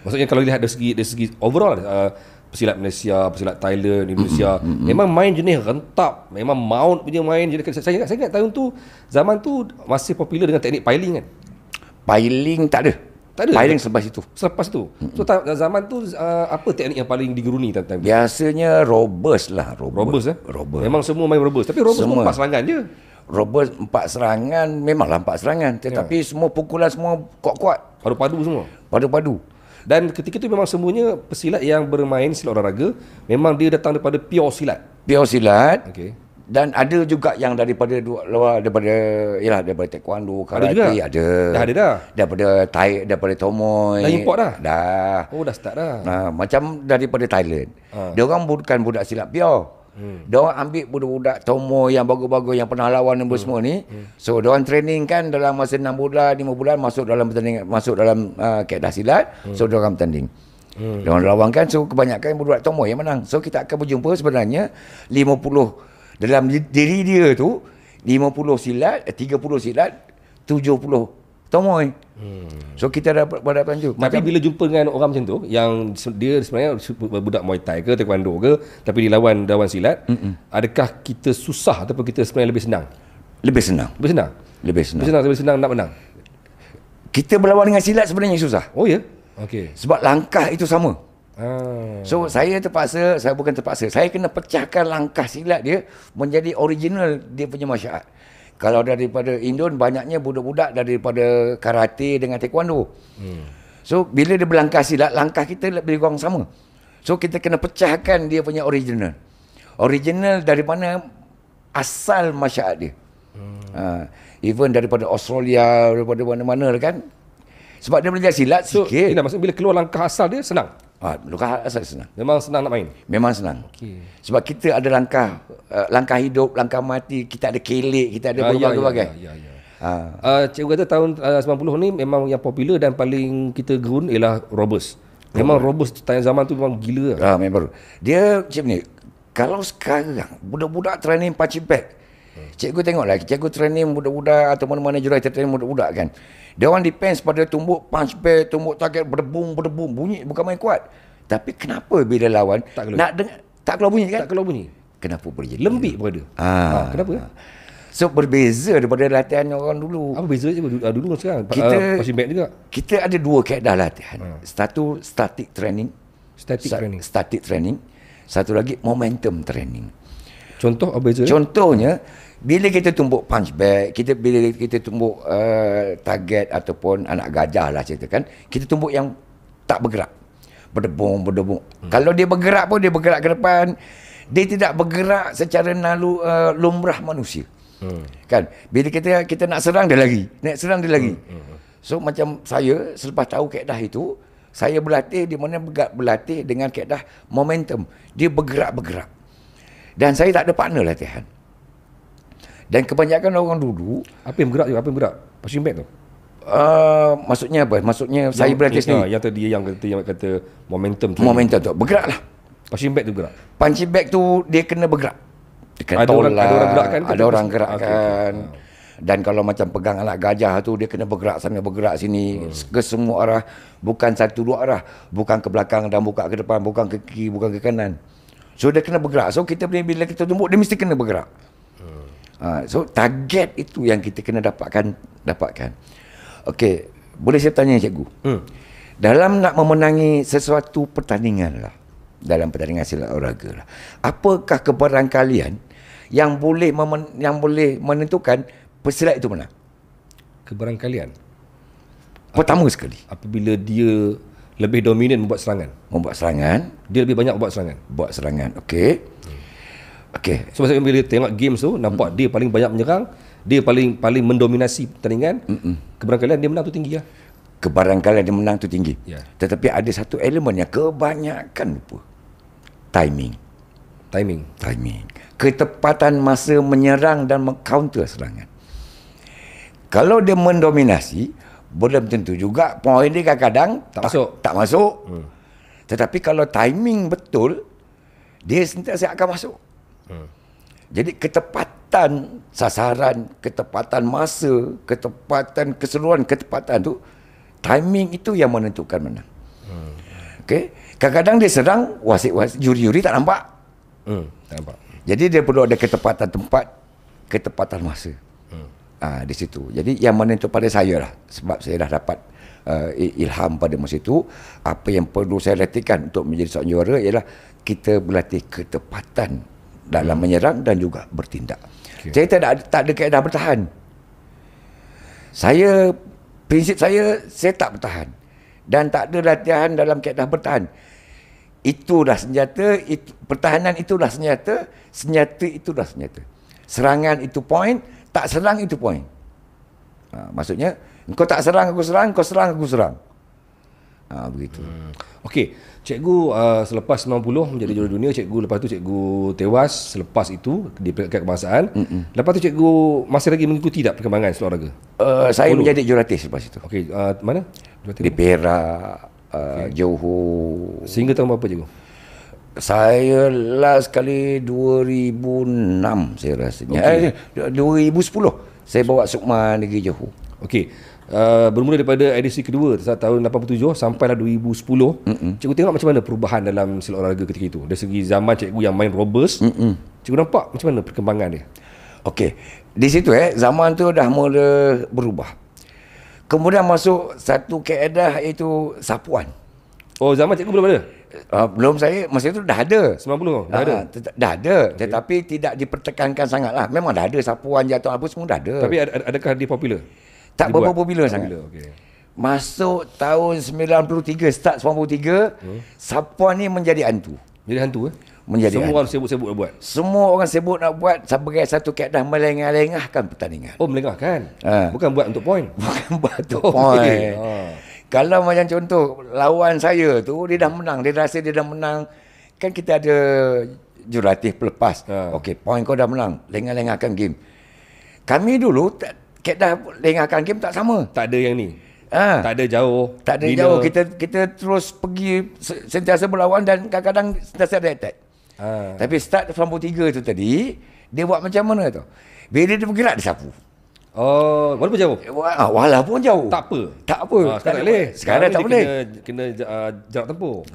Maksudnya kalau lihat dari segi overall, pesilat Malaysia, pesilat Thailand, Indonesia, memang main jenis rentap, memang mount punya main jenis. Saya ingat tahun tu, zaman tu masih popular dengan teknik piling kan? Piling tak ada. Piling selepas itu. So zaman tu apa teknik yang paling digeruni time? Biasanya robust lah. Robust. Memang semua main robust. Tapi robust semua 4 serangan je. Robust 4 serangan, memanglah 4 serangan. Tetapi semua pukulan semua kuat-kuat. Padu-padu semua. Padu-padu. Dan ketika itu memang semuanya pesilat yang bermain silat olahraga, memang dia datang daripada pure silat. Pure silat. Okey. Dan ada juga yang daripada daripada taekwondo, karate ada. Dah ada dah. Daripada tomoy. Dah import dah. Dah. Oh, dah start dah. Macam daripada Thailand. Dia orang bukan budak silat pure. Dia orang ambil budak-budak tomoy yang bagus-bagus yang pernah lawan dan semua ni. So dia orang training kan dalam masa 6 bulan, 5 bulan masuk dalam pertandingan, masuk dalam kaedah silat. So dia orang bertanding. Dia orang lawankan, so kebanyakan budak tomoy yang menang. So kita akan berjumpa sebenarnya 50 dalam diri dia tu 50 silat, 30 silat, 70 tomoy. So kita dapat berhadapan tu. Tapi bila jumpa dengan orang macam tu, yang dia sebenarnya budak Muay Thai ke taekwondo ke, tapi dilawan silat, adakah kita susah ataupun kita sebenarnya lebih senang? Lebih senang nak menang. Kita berlawan dengan silat sebenarnya susah. Oh ya? Okey. Sebab langkah itu sama. So saya bukan terpaksa, saya kena pecahkan langkah silat dia menjadi original dia punya masyarakat. Kalau daripada Indon, banyaknya budak-budak daripada karate dengan taekwondo. So bila dia berlangkah silat, langkah kita lebih kurang sama. So kita kena pecahkan dia punya original dari mana asal masyarakat dia. Even daripada Australia, daripada mana-mana kan, Sebab dia belajar silat So, sikit. maksud bila keluar langkah asal dia senang. Langkah asal senang. Memang senang nak main. Memang senang. Okey. Sebab kita ada langkah hidup, langkah mati, kita ada kelek, kita ada berbagai-bagai. Cikgu kata tahun 90 ni memang yang popular dan paling kita gerun ialah Robust. Memang Robust time zaman tu memang gila lah. Memang. Dia macam ni, kalau sekarang budak-budak training punching bag, cikgu tengoklah, cikgu training budak-budak atau mana-mana jurulatih training budak-budak kan. Dia orang depends pada tumbuk punch bag, tumbuk target, berdebung, bunyi bukan main kuat. Tapi kenapa bila lawan tak keluar bunyi kan? Tak keluar bunyi. Kenapa boleh jadi? Lembik berada. Kenapa? So berbeza daripada latihan orang dulu. Apa beza je dulu dengan sekarang? Punching bag juga. Kita ada dua kaedah latihan. Satu static training. Static training. Satu lagi momentum training. Contoh apa beza? Contohnya bila kita tumbuk punch bag, bila kita tumbuk target ataupun anak gajah lah ceritakan, kita tumbuk yang tak bergerak. Berdebung. Kalau dia bergerak pun dia bergerak ke depan. Dia tidak bergerak secara lumrah manusia. Kan? Bila kita nak serang dia lagi. So macam saya selepas tahu kaedah itu, saya berlatih di mana berlatih dengan kaedah momentum. Dia bergerak. Dan saya tak ada partner latihan. Dan kebanyakan orang dulu, apa yang bergerak? Punching bag tu. Maksudnya apa? Maksudnya saya berlatih sendiri. Yang tadi yang kata momentum tu. Momentum tu bergeraklah. Punching bag tu gerak. Punching bag tu dia kena bergerak. Ada orang gerakkan. Ada orang gerakkan. Dan kalau macam pegang anak gajah tu, dia kena bergerak sana, bergerak sini, ke semua arah, bukan satu dua arah, bukan ke belakang dan bukan ke depan, bukan ke kiri, bukan ke kanan. So dia kena bergerak. So kita bila kita tumbuk, dia mesti kena bergerak. So target itu yang kita kena dapatkan. Okey, boleh saya tanya cikgu? Dalam nak memenangi sesuatu pertandingan lah, dalam pertandingan silat olahraga lah, apakah kebarangkalian yang boleh menentukan pesilat itu menang? Kebarangkalian pertama sekali, apabila dia lebih dominan membuat serangan. Dia lebih banyak buat serangan. Okey. So maksudnya bila tengok games tu, nampak dia paling banyak menyerang, dia paling mendominasi pertandingan. Kebarangkalian dia menang tu tinggi lah. Kebarangkalian dia menang tu tinggi. Ya. Tetapi ada satu elemen yang kebanyakan lupa. Timing. Ketepatan masa menyerang dan mengcounter serangan. Kalau dia mendominasi, belum tentu juga poin dia kadang-kadang tak masuk. Tetapi kalau timing betul, dia sentiasa akan masuk. Jadi ketepatan sasaran, ketepatan masa, ketepatan keseluruhan ketepatan tu, timing itu yang menentukan menang. Okey, kadang-kadang dia serang wasit-wasit, juri-juri tak nampak. Jadi dia perlu ada ketepatan tempat, ketepatan masa. Di situ. Jadi yang menentu pada saya lah, sebab saya dah dapat ilham pada masa itu, apa yang perlu saya latihkan untuk menjadi seorang juara ialah kita berlatih ketepatan dalam menyerang dan juga bertindak. Saya tak ada kaedah bertahan. Prinsip saya tak bertahan. Dan tak ada latihan dalam kaedah bertahan. Itulah senjata, pertahanan itulah senjata, senjata itulah senjata. Serangan itu poin, tak serang itu poin. Maksudnya, kau tak serang aku serang, kau serang aku serang. Begitu. Okey, cikgu selepas 90 menjadi juara dunia, cikgu lepas tu cikgu tewas selepas itu di peringkat kebangsaan. Lepas tu cikgu masih lagi mengikuti tak perkembangan silat olahraga? Saya menjadi jurulatih selepas itu. Okey, mana? Di Perak, Johor. Sehingga tahun berapa cikgu? Saya last kali 2006 saya rasanya. 2010 saya bawa Sukma negeri Johor. Okey. Bermula daripada edisi kedua tahun 87 sampailah 2010. Cikgu tengok macam mana perubahan dalam silat olahraga ketika itu. Dari segi zaman cikgu yang main Robust, cikgu nampak macam mana perkembangan dia? Okey. Di situ zaman tu dah mula berubah. Kemudian masuk satu kaedah iaitu sapuan. Oh, zaman cikgu belum ada? Belum, saya masa itu dah ada. 90 dah ada? Dah ada, okay. Tetapi tidak dipertekankan sangat lah. Memang dah ada sapuan, jatuh apa semua dah ada. Tapi adakah dia popular? Tak berapa popular sangat. Okay. Masuk tahun 93, start 93, sapuan ni menjadi hantu. Jadi hantu Menjadi semua hantu. orang sibuk-sibuk nak buat. Semua orang sibuk nak buat sebagai satu kaedah melengah-lengahkan pertandingan. Oh, melengahkan. Bukan buat untuk poin. Bukan buat untuk poin. Kalau macam contoh lawan saya tu dia dah menang, dia rasa dia dah menang. Kan kita ada jurulatih pelepas. Okey, poin kau dah menang, lengah-lengahkan game. Kami dulu dah lengahkan game tak sama. Tak ada yang ni. Tak ada jauh. Tak ada jauh. Kita terus pergi sentiasa berlawan dan kadang-kadang sentiasa ada attack. Tapi start from 3 tu tadi, dia buat macam mana tu? Bila dia bergerak, dia sapu. Oh, walaupun jauh? Walaupun jauh. Tak apa? Tak apa. Sekarang tak boleh? Sekarang tak boleh. Kena jarak tempoh.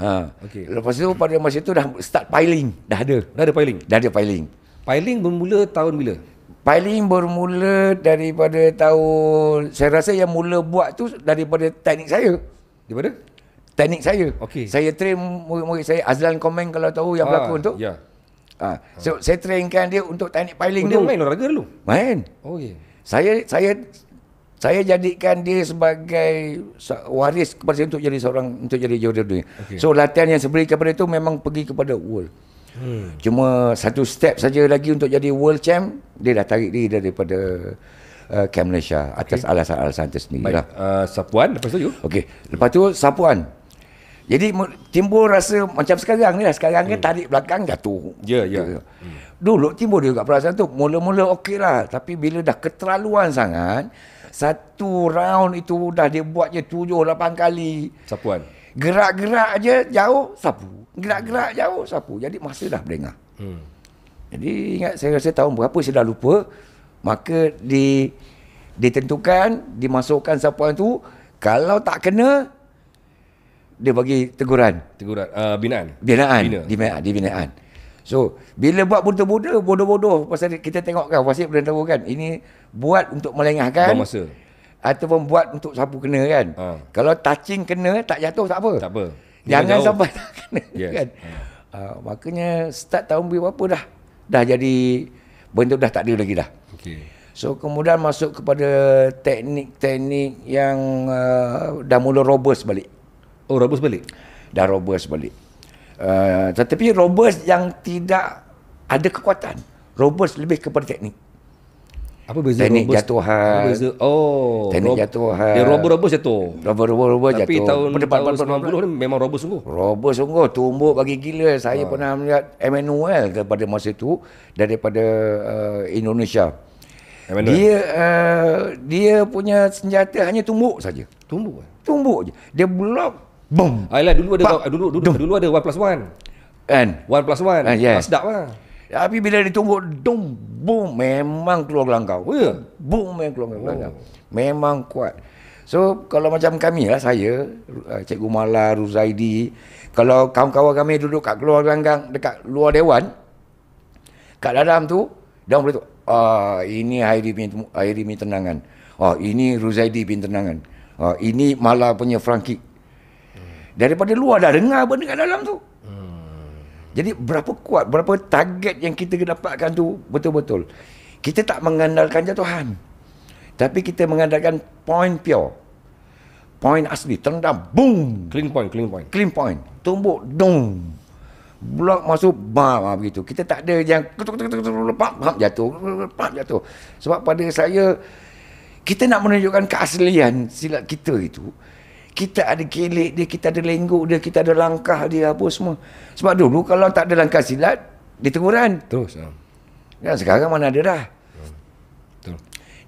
Okay. Lepas tu pada masa tu dah start piling. Dah ada. Dah ada piling? Dah ada piling. Piling bermula tahun bila? Piling bermula daripada tahun, saya rasa yang mula buat tu daripada teknik saya. Daripada? Teknik saya. Okay. Saya train murid-murid saya, Azlan Komeng kalau tahu yang pelakon tu. Ya. So saya trainkan dia untuk teknik piling Dia tu. main olahraga dulu? Main. Oh ya. Saya jadikan dia sebagai waris kepada saya untuk jadi juara dunia. Okay. So latihan yang saya beri kepada itu memang pergi kepada world. Cuma satu step saja lagi untuk jadi world champ, dia dah tarik diri daripada Camp Malaysia atas alasan-alasan tersendiri lah. Sapuan lepas tu you? Okey, lepas tu sapuan. Jadi timbul rasa macam sekarang ni lah. Sekarang ni tarik belakang jatuh. Ya. Dulu timbul juga perasaan tu. Mula-mula okey lah. Tapi bila dah keterlaluan sangat, satu round itu dah dia buat je 7-8 kali. Sapuan. Gerak-gerak je jauh, sapu. Gerak-gerak jauh, sapu. Jadi masa dah berdengar. Jadi ingat saya rasa tahun berapa saya dah lupa. Maka ditentukan, dimasukkan sapuan tu. Kalau tak kena, dia bagi teguran. Binaan. Binaan. So, bila buat bodoh-bodoh, pasal kita tengok kan, wasit boleh tahu kan, ini buat untuk melengahkan. Buang masa. Ataupun buat untuk sapu kena kan. Kalau touching kena, tak jatuh tak apa. Tak apa. Jangan sampai tak kena. Yes. Kan? Makanya start tahun berapa dah jadi, bentuk dah tak ada lagi dah. Okay. So kemudian masuk kepada teknik-teknik yang dah mula robust balik. Oh, robust balik? Dah robust balik. Tetapi robust yang tidak ada kekuatan. Robust lebih kepada teknik. Apa beza teknik robust? Jatuhan. Apa beza? Oh, teknik jatuhan. Dia robust jatuh. Robust jatuh. Tapi tahun 90 ni memang robust sungguh. Robust sungguh, tumbuk bagi gila. Saya pernah melihat Emmanuel pada masa itu daripada Indonesia. Dia punya senjata hanya tumbuk saja. Tumbuk je. Dia blok, boom. Ayolah, dulu ada 1+1. Kan? 1+1. Yes. Sedap lah. Tapi bila ditumbuk, dum, boom, memang keluar gelangkau. Oh ya? Boom, memang keluar gelangkau. Memang kuat. So, kalau macam kami lah, saya, Cikgu Mala, Ruzaidi, kalau kawan-kawan kami duduk kat keluar gelanggang, dekat luar dewan, kat dalam tu, dia boleh tu, ini Hairi punya tendangan. Ini Ruzaidi punya tendangan. Ini Mala punya front kick. Daripada luar dah dengar benda kat dalam tu. Jadi berapa kuat, berapa target yang kita dapatkan tu betul-betul. Kita tak mengandalkan jatuhan. Tapi kita mengandalkan point pure. Point asli, tendang, boom. Clean point. Tumbuk, dong. Blok masuk, bam, begitu. Kita tak ada yang jatuh. Sebab pada saya, kita nak menunjukkan keaslian silat kita itu. Kita ada kelik dia, kita ada lengguk dia, kita ada langkah dia, apa semua. Sebab dulu kalau tak ada langkah silat, dia teguran. Terus. Dan sekarang mana ada dah. Betul.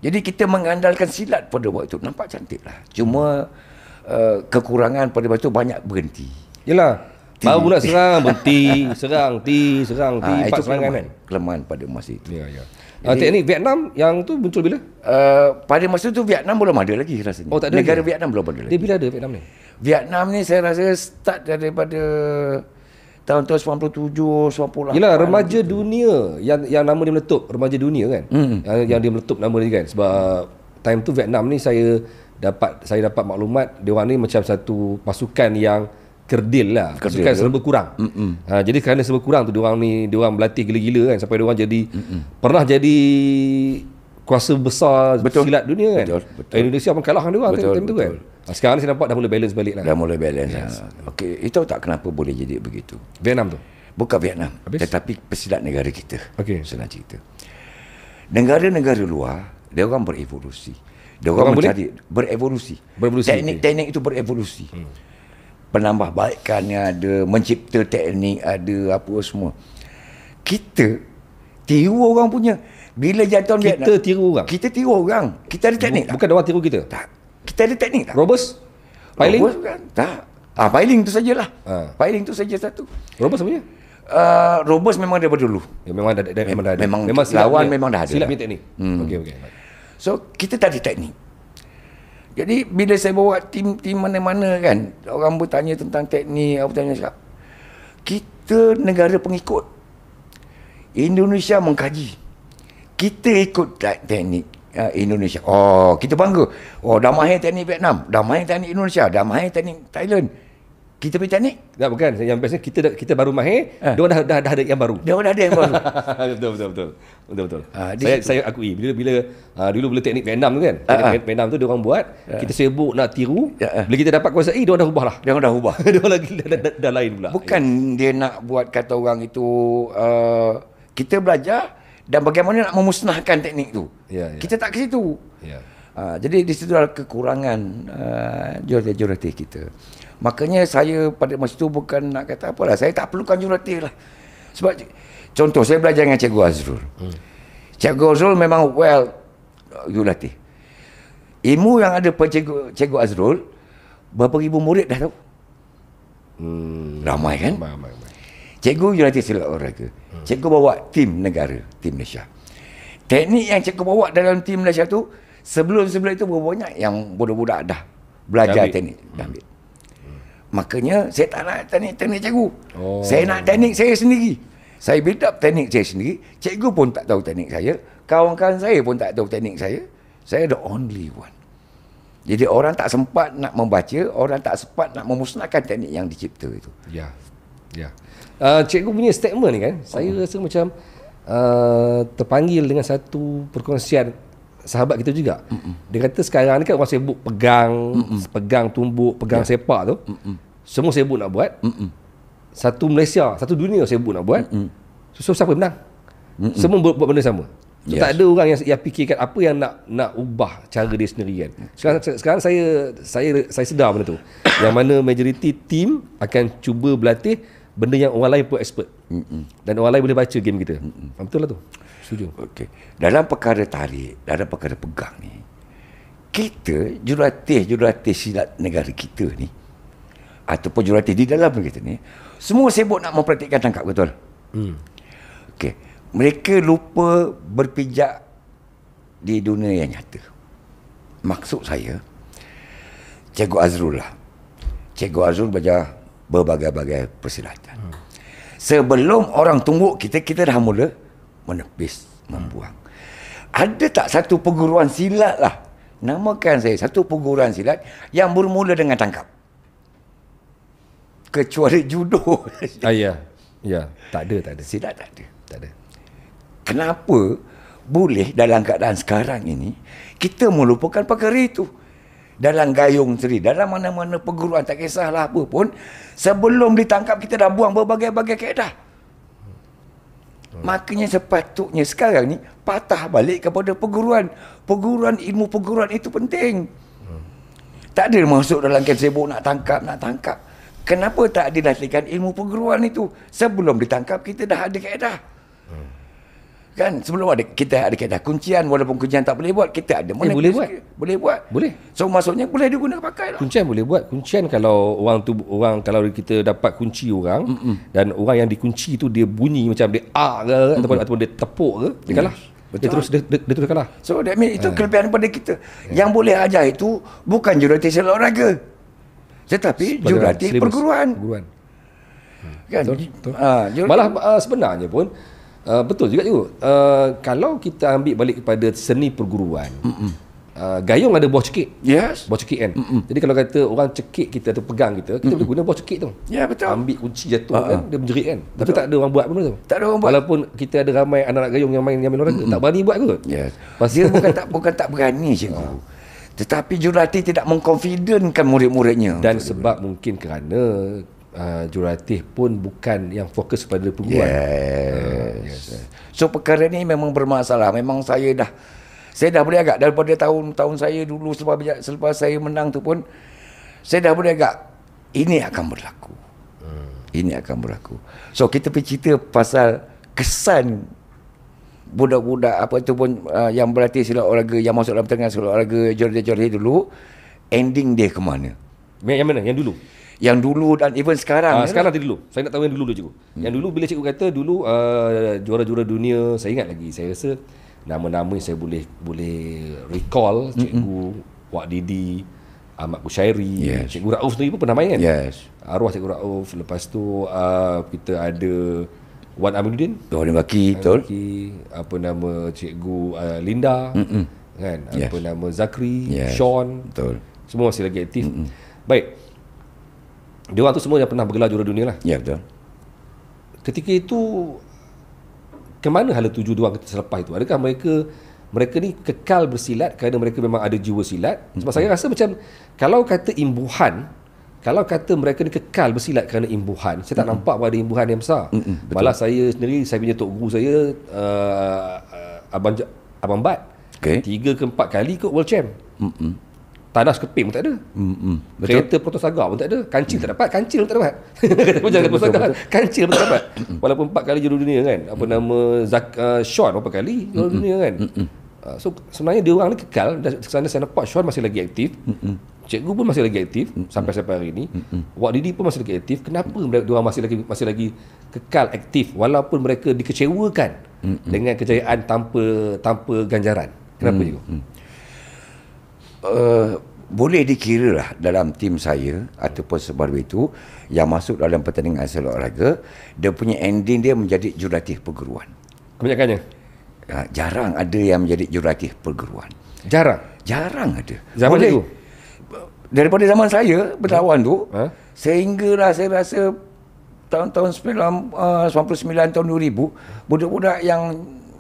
Jadi kita mengandalkan silat pada waktu itu. Nampak cantik lah. Cuma kekurangan pada waktu itu banyak berhenti. Yelah. Baru nak serang, berhenti, serang, serang, empat serangan kan. Kelemahan pada masa itu. Ya. Teknik Vietnam yang tu muncul bila? Pada masa tu Vietnam belum ada lagi rasanya. Oh, tak ada Negara lagi? Vietnam belum ada lagi. Dia bila ada Vietnam ni? Vietnam ni saya rasa start daripada tahun 97, 98. Yelah, remaja dunia yang nama dia meletup, remaja dunia kan. Yang dia meletup nama dia kan. Sebab time tu Vietnam ni saya dapat maklumat dia orang ni macam satu pasukan yang kerdil lah. Pasukan serba kurang. Jadi kerana serba kurang tu dia orang berlatih gila-gila kan sampai dia orang jadi pernah jadi kuasa besar silat dunia kan. Betul. Indonesia pun kalah dengan dia orang time tu kan. Sekarang ni saya nampak dah mula balance balik lah. Dah mula balance. Yes. Okey, itu tak kenapa boleh jadi begitu. Vietnam tu. Bukan Vietnam, habis? tetapi pesilat negara kita. Okey. Senang cerita. Negara-negara luar, dia orang berevolusi. Diorang boleh? mencari berevolusi. Berevolusi, Teknik-teknik itu berevolusi. Penambahbaikannya ada, mencipta teknik ada, apa semua. Kita tiru orang punya. Bila jatuh Vietnam, Kita tiru orang. kita tiru orang. Kita ada teknik tak? Bukan orang tiru kita. Tak. Kita ada teknik tak? Robust? Piling? Robust kan? Tak. Piling tu sajalah. Piling tu saja satu. Robust apa dia? Robust memang daripada dulu. Ya, memang dah ada. Memang silap lawan dia- memang dah ada. Silap punya teknik. Okey. So kita tak ada teknik. Jadi bila saya bawa tim mana-mana kan, orang bertanya tentang teknik, apa tanya cakap, kita negara pengikut. Indonesia mengkaji. Kita ikut teknik Indonesia. Oh, kita bangga. Oh, dah mahir teknik Vietnam, dah mahir teknik Indonesia, dah mahir teknik Thailand. Kita punya teknik. Tak, bukan. Yang bestnya kita baru mahir, dia dah ada yang baru. Dia orang dah ada yang baru. Betul. di Saya akui dulu bila teknik Vietnam tu kan. Teknik Vietnam tu dia orang buat, kita sibuk nak tiru. Bila kita dapat kuasai, dia orang dah ubah lah. Dia orang dah ubah. Dia orang lagi dah lain pula. Bukan dia nak buat kata orang itu kita belajar dan bagaimana nak memusnahkan teknik tu. Ya. Kita tak ke situ. Ya. Jadi di situ adalah kekurangan jurulatih kita. Makanya saya pada masa itu bukan nak kata apalah, saya tak perlukan jurulatih lah. Sebab contoh saya belajar dengan Cikgu Azrul. Cikgu Azrul memang jurulatih. Ilmu yang ada pada Cikgu Azrul, berapa ribu murid dah tahu. Ramai kan? Ramai. Cikgu jurulatih silat olahraga. Cikgu bawa tim negara, tim Malaysia. Teknik yang cikgu bawa dalam tim Malaysia tu, sebelum itu berapa banyak yang budak-budak dah belajar teknik dah ambil. Makanya saya tak nak teknik cikgu. Saya nak teknik saya sendiri. Saya build up teknik saya sendiri. Cikgu pun tak tahu teknik saya. Kawan-kawan saya pun tak tahu teknik saya. Saya the only one. Jadi orang tak sempat nak membaca, orang tak sempat nak memusnahkan teknik yang dicipta itu. Ya. Cikgu punya statement ni kan, saya rasa macam terpanggil dengan satu perkongsian sahabat kita juga. Dia kata sekarang ni kan orang sibuk pegang tumbuk, pegang sepak tu. Semua sibuk nak buat. Satu Malaysia, satu dunia sibuk nak buat. So siapa menang? Semua buat benda sama. So, tak ada orang yang fikirkan apa yang nak ubah cara dia sendiri kan. Sekarang saya sedar benda tu. Yang mana majoriti tim akan cuba berlatih benda yang orang lain pun expert. Dan orang lain boleh baca game kita. Betul lah tu. Setuju. Okey. Dalam perkara tarik, dalam perkara pegang ni, kita jurulatih silat negara kita ni, ataupun jurulatih di dalam kita ni, semua sibuk nak mempraktikkan tangkap, betul? Okey. Mereka lupa berpijak di dunia yang nyata. Maksud saya, Cikgu Azrul lah. Cikgu Azrul belajar berbagai-bagai persilatan. Sebelum orang tumbuk kita dah mula menepis, membuang. Ada tak satu perguruan silat lah, namakan saya satu perguruan silat yang bermula dengan tangkap? Kecuali judo. Ya, tak ada. Silat tak ada. Tak ada. Kenapa boleh dalam keadaan sekarang ini kita melupakan perkara itu? Dalam gayung sendiri, dalam mana-mana perguruan, tak kisahlah apa pun, sebelum ditangkap kita dah buang berbagai-bagai kaedah. Makanya sepatutnya sekarang ni patah balik kepada perguruan. Ilmu perguruan itu penting. Tak ada masuk dalam kem sibuk nak tangkap. Kenapa tak dilatihkan ilmu perguruan itu? Sebelum ditangkap kita dah ada kaedah. Kan sebelum kita ada kaedah kuncian, walaupun kuncian tak boleh buat, kita ada boleh buat. Boleh buat. Boleh. So maksudnya boleh digunakan pakai lah. Kuncian boleh buat. Kuncian kalau kalau kita dapat kunci orang dan orang yang dikunci tu dia bunyi macam dia ke ataupun dia tepuk ke, dia kalah. Dia terus kalah. So that means itu kelebihan pada kita. Yang boleh ajar itu bukan jurulatih silat olahraga, tetapi jurulatih perguruan. Kan? Betul. Malah sebenarnya pun betul juga kalau kita ambil balik kepada seni perguruan, gayung ada buah cekik. Yes. Buah cekik kan. Jadi kalau kata orang cekik kita atau pegang kita boleh guna buah cekik tu. Ya, betul. Ambil kunci jatuh kan, dia menjerit kan. Tapi tak ada orang buat benda tu. Tak ada orang buat. Walaupun kita ada ramai anak-anak gayung yang main olahraga, tak berani buat kot. Yes. Dia bukan tak berani cikgu. Tetapi jurulatih tidak mengkonfidenkan murid-muridnya. Dan sebab mungkin kerana jurulatih pun bukan yang fokus pada perguruan. Yes. So perkara ni memang bermasalah. Memang saya dah Saya dah boleh agak daripada tahun-tahun saya dulu selepas saya menang tu pun, saya dah boleh agak ini akan berlaku. Ini akan berlaku. So kita pergi cerita pasal kesan budak-budak apa tu pun yang berlatih silat olahraga, yang masuk dalam pertandingan silat olahraga juara dulu, ending dia ke mana? Yang mana? Yang dulu? Yang dulu dan even sekarang. Sekarang nanti dulu. Saya nak tahu yang dulu cikgu. Yang dulu bila cikgu kata dulu juara-juara dunia, saya ingat lagi. Saya rasa nama-nama saya boleh recall, cikgu Wak Didi, Ahmad Kushairi, cikgu Rauf sendiri pun pernah main kan? Yes. Arwah cikgu Rauf. Lepas tu kita ada Wan Aminuddin, Wan Baki, betul. Apa nama cikgu Linda, kan? Apa nama Zakri, Sean, betul. Semua masih lagi aktif. Baik. Dia orang tu semua yang pernah bergelar juara dunia lah. Ya, betul. Ketika itu ke mana hala tuju dia orang selepas itu? Adakah mereka ni kekal bersilat kerana mereka memang ada jiwa silat? Sebab saya rasa macam kalau kata imbuhan, kalau kata mereka ni kekal bersilat kerana imbuhan, saya tak nampak ada imbuhan yang besar. Malah saya sendiri, saya punya tok guru saya Abang Bat, 3 ke 4 kali ikut World Champ. Tandas keping pun tak ada. Kereta Protosaga pun tak ada. Kancil tak dapat. Kancil pun tak dapat. Jangan Protosaga. Kancil pun tak dapat. Walaupun 4 kali juara dunia kan. Apa nama Sean berapa kali juara dunia kan. So sebenarnya dia orang ni kekal. Sana saya nampak Sean masih lagi aktif. Cikgu pun masih lagi aktif sampai hari ini. Wak Didi pun masih lagi aktif. Kenapa dia orang masih lagi kekal aktif walaupun mereka dikecewakan dengan kejayaan tanpa ganjaran? Kenapa cikgu? Boleh dikira lah dalam tim saya ataupun sebaru itu yang masuk dalam pertandingan silat olahraga, dia punya ending dia menjadi jurulatih perguruan. Kebanyakannya? Jarang ada yang menjadi jurulatih perguruan. Jarang ada. Zaman itu? Daripada zaman saya berlawan tu, sehinggalah saya rasa tahun-tahun 99 tahun 2000, budak-budak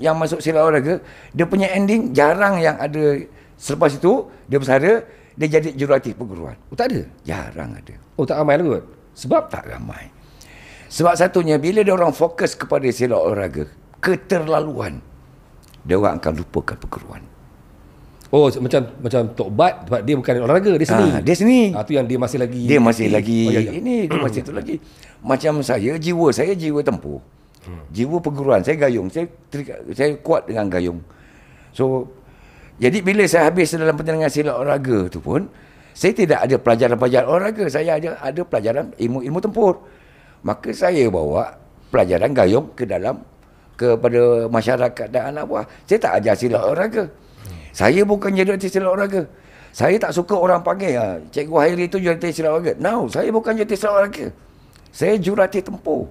yang masuk silat olahraga, dia punya ending jarang yang ada. Selepas itu dia bersara, dia jadi jurulatih perguruan. Tak ada? Jarang ada. Tak ramai lah kot? Sebab? Tak ramai. Sebab satunya, bila dia orang fokus kepada silat olahraga, keterlaluan, dia orang akan lupakan perguruan. Macam Tok Bat, sebab dia bukan olahraga, dia seni. Dia seni. Itu yang dia masih lagi. Dia masih lagi. Ini dia masih tu lagi. Macam saya jiwa tempur. Jiwa perguruan. Saya gayung. Saya kuat dengan gayung. So, jadi bila saya habis dalam pertandingan silat olahraga tu pun, saya tidak ada pelajaran-pelajaran olahraga. Saya ada pelajaran ilmu tempur. Maka saya bawa pelajaran gayung kepada masyarakat dan anak buah. Saya tak ajar silat olahraga. Saya bukan jurulatih silat olahraga. Saya tak suka orang panggil Cikgu Hairi tu jurulatih silat olahraga. No, saya bukan jurulatih silat olahraga. Saya jurulatih tempur.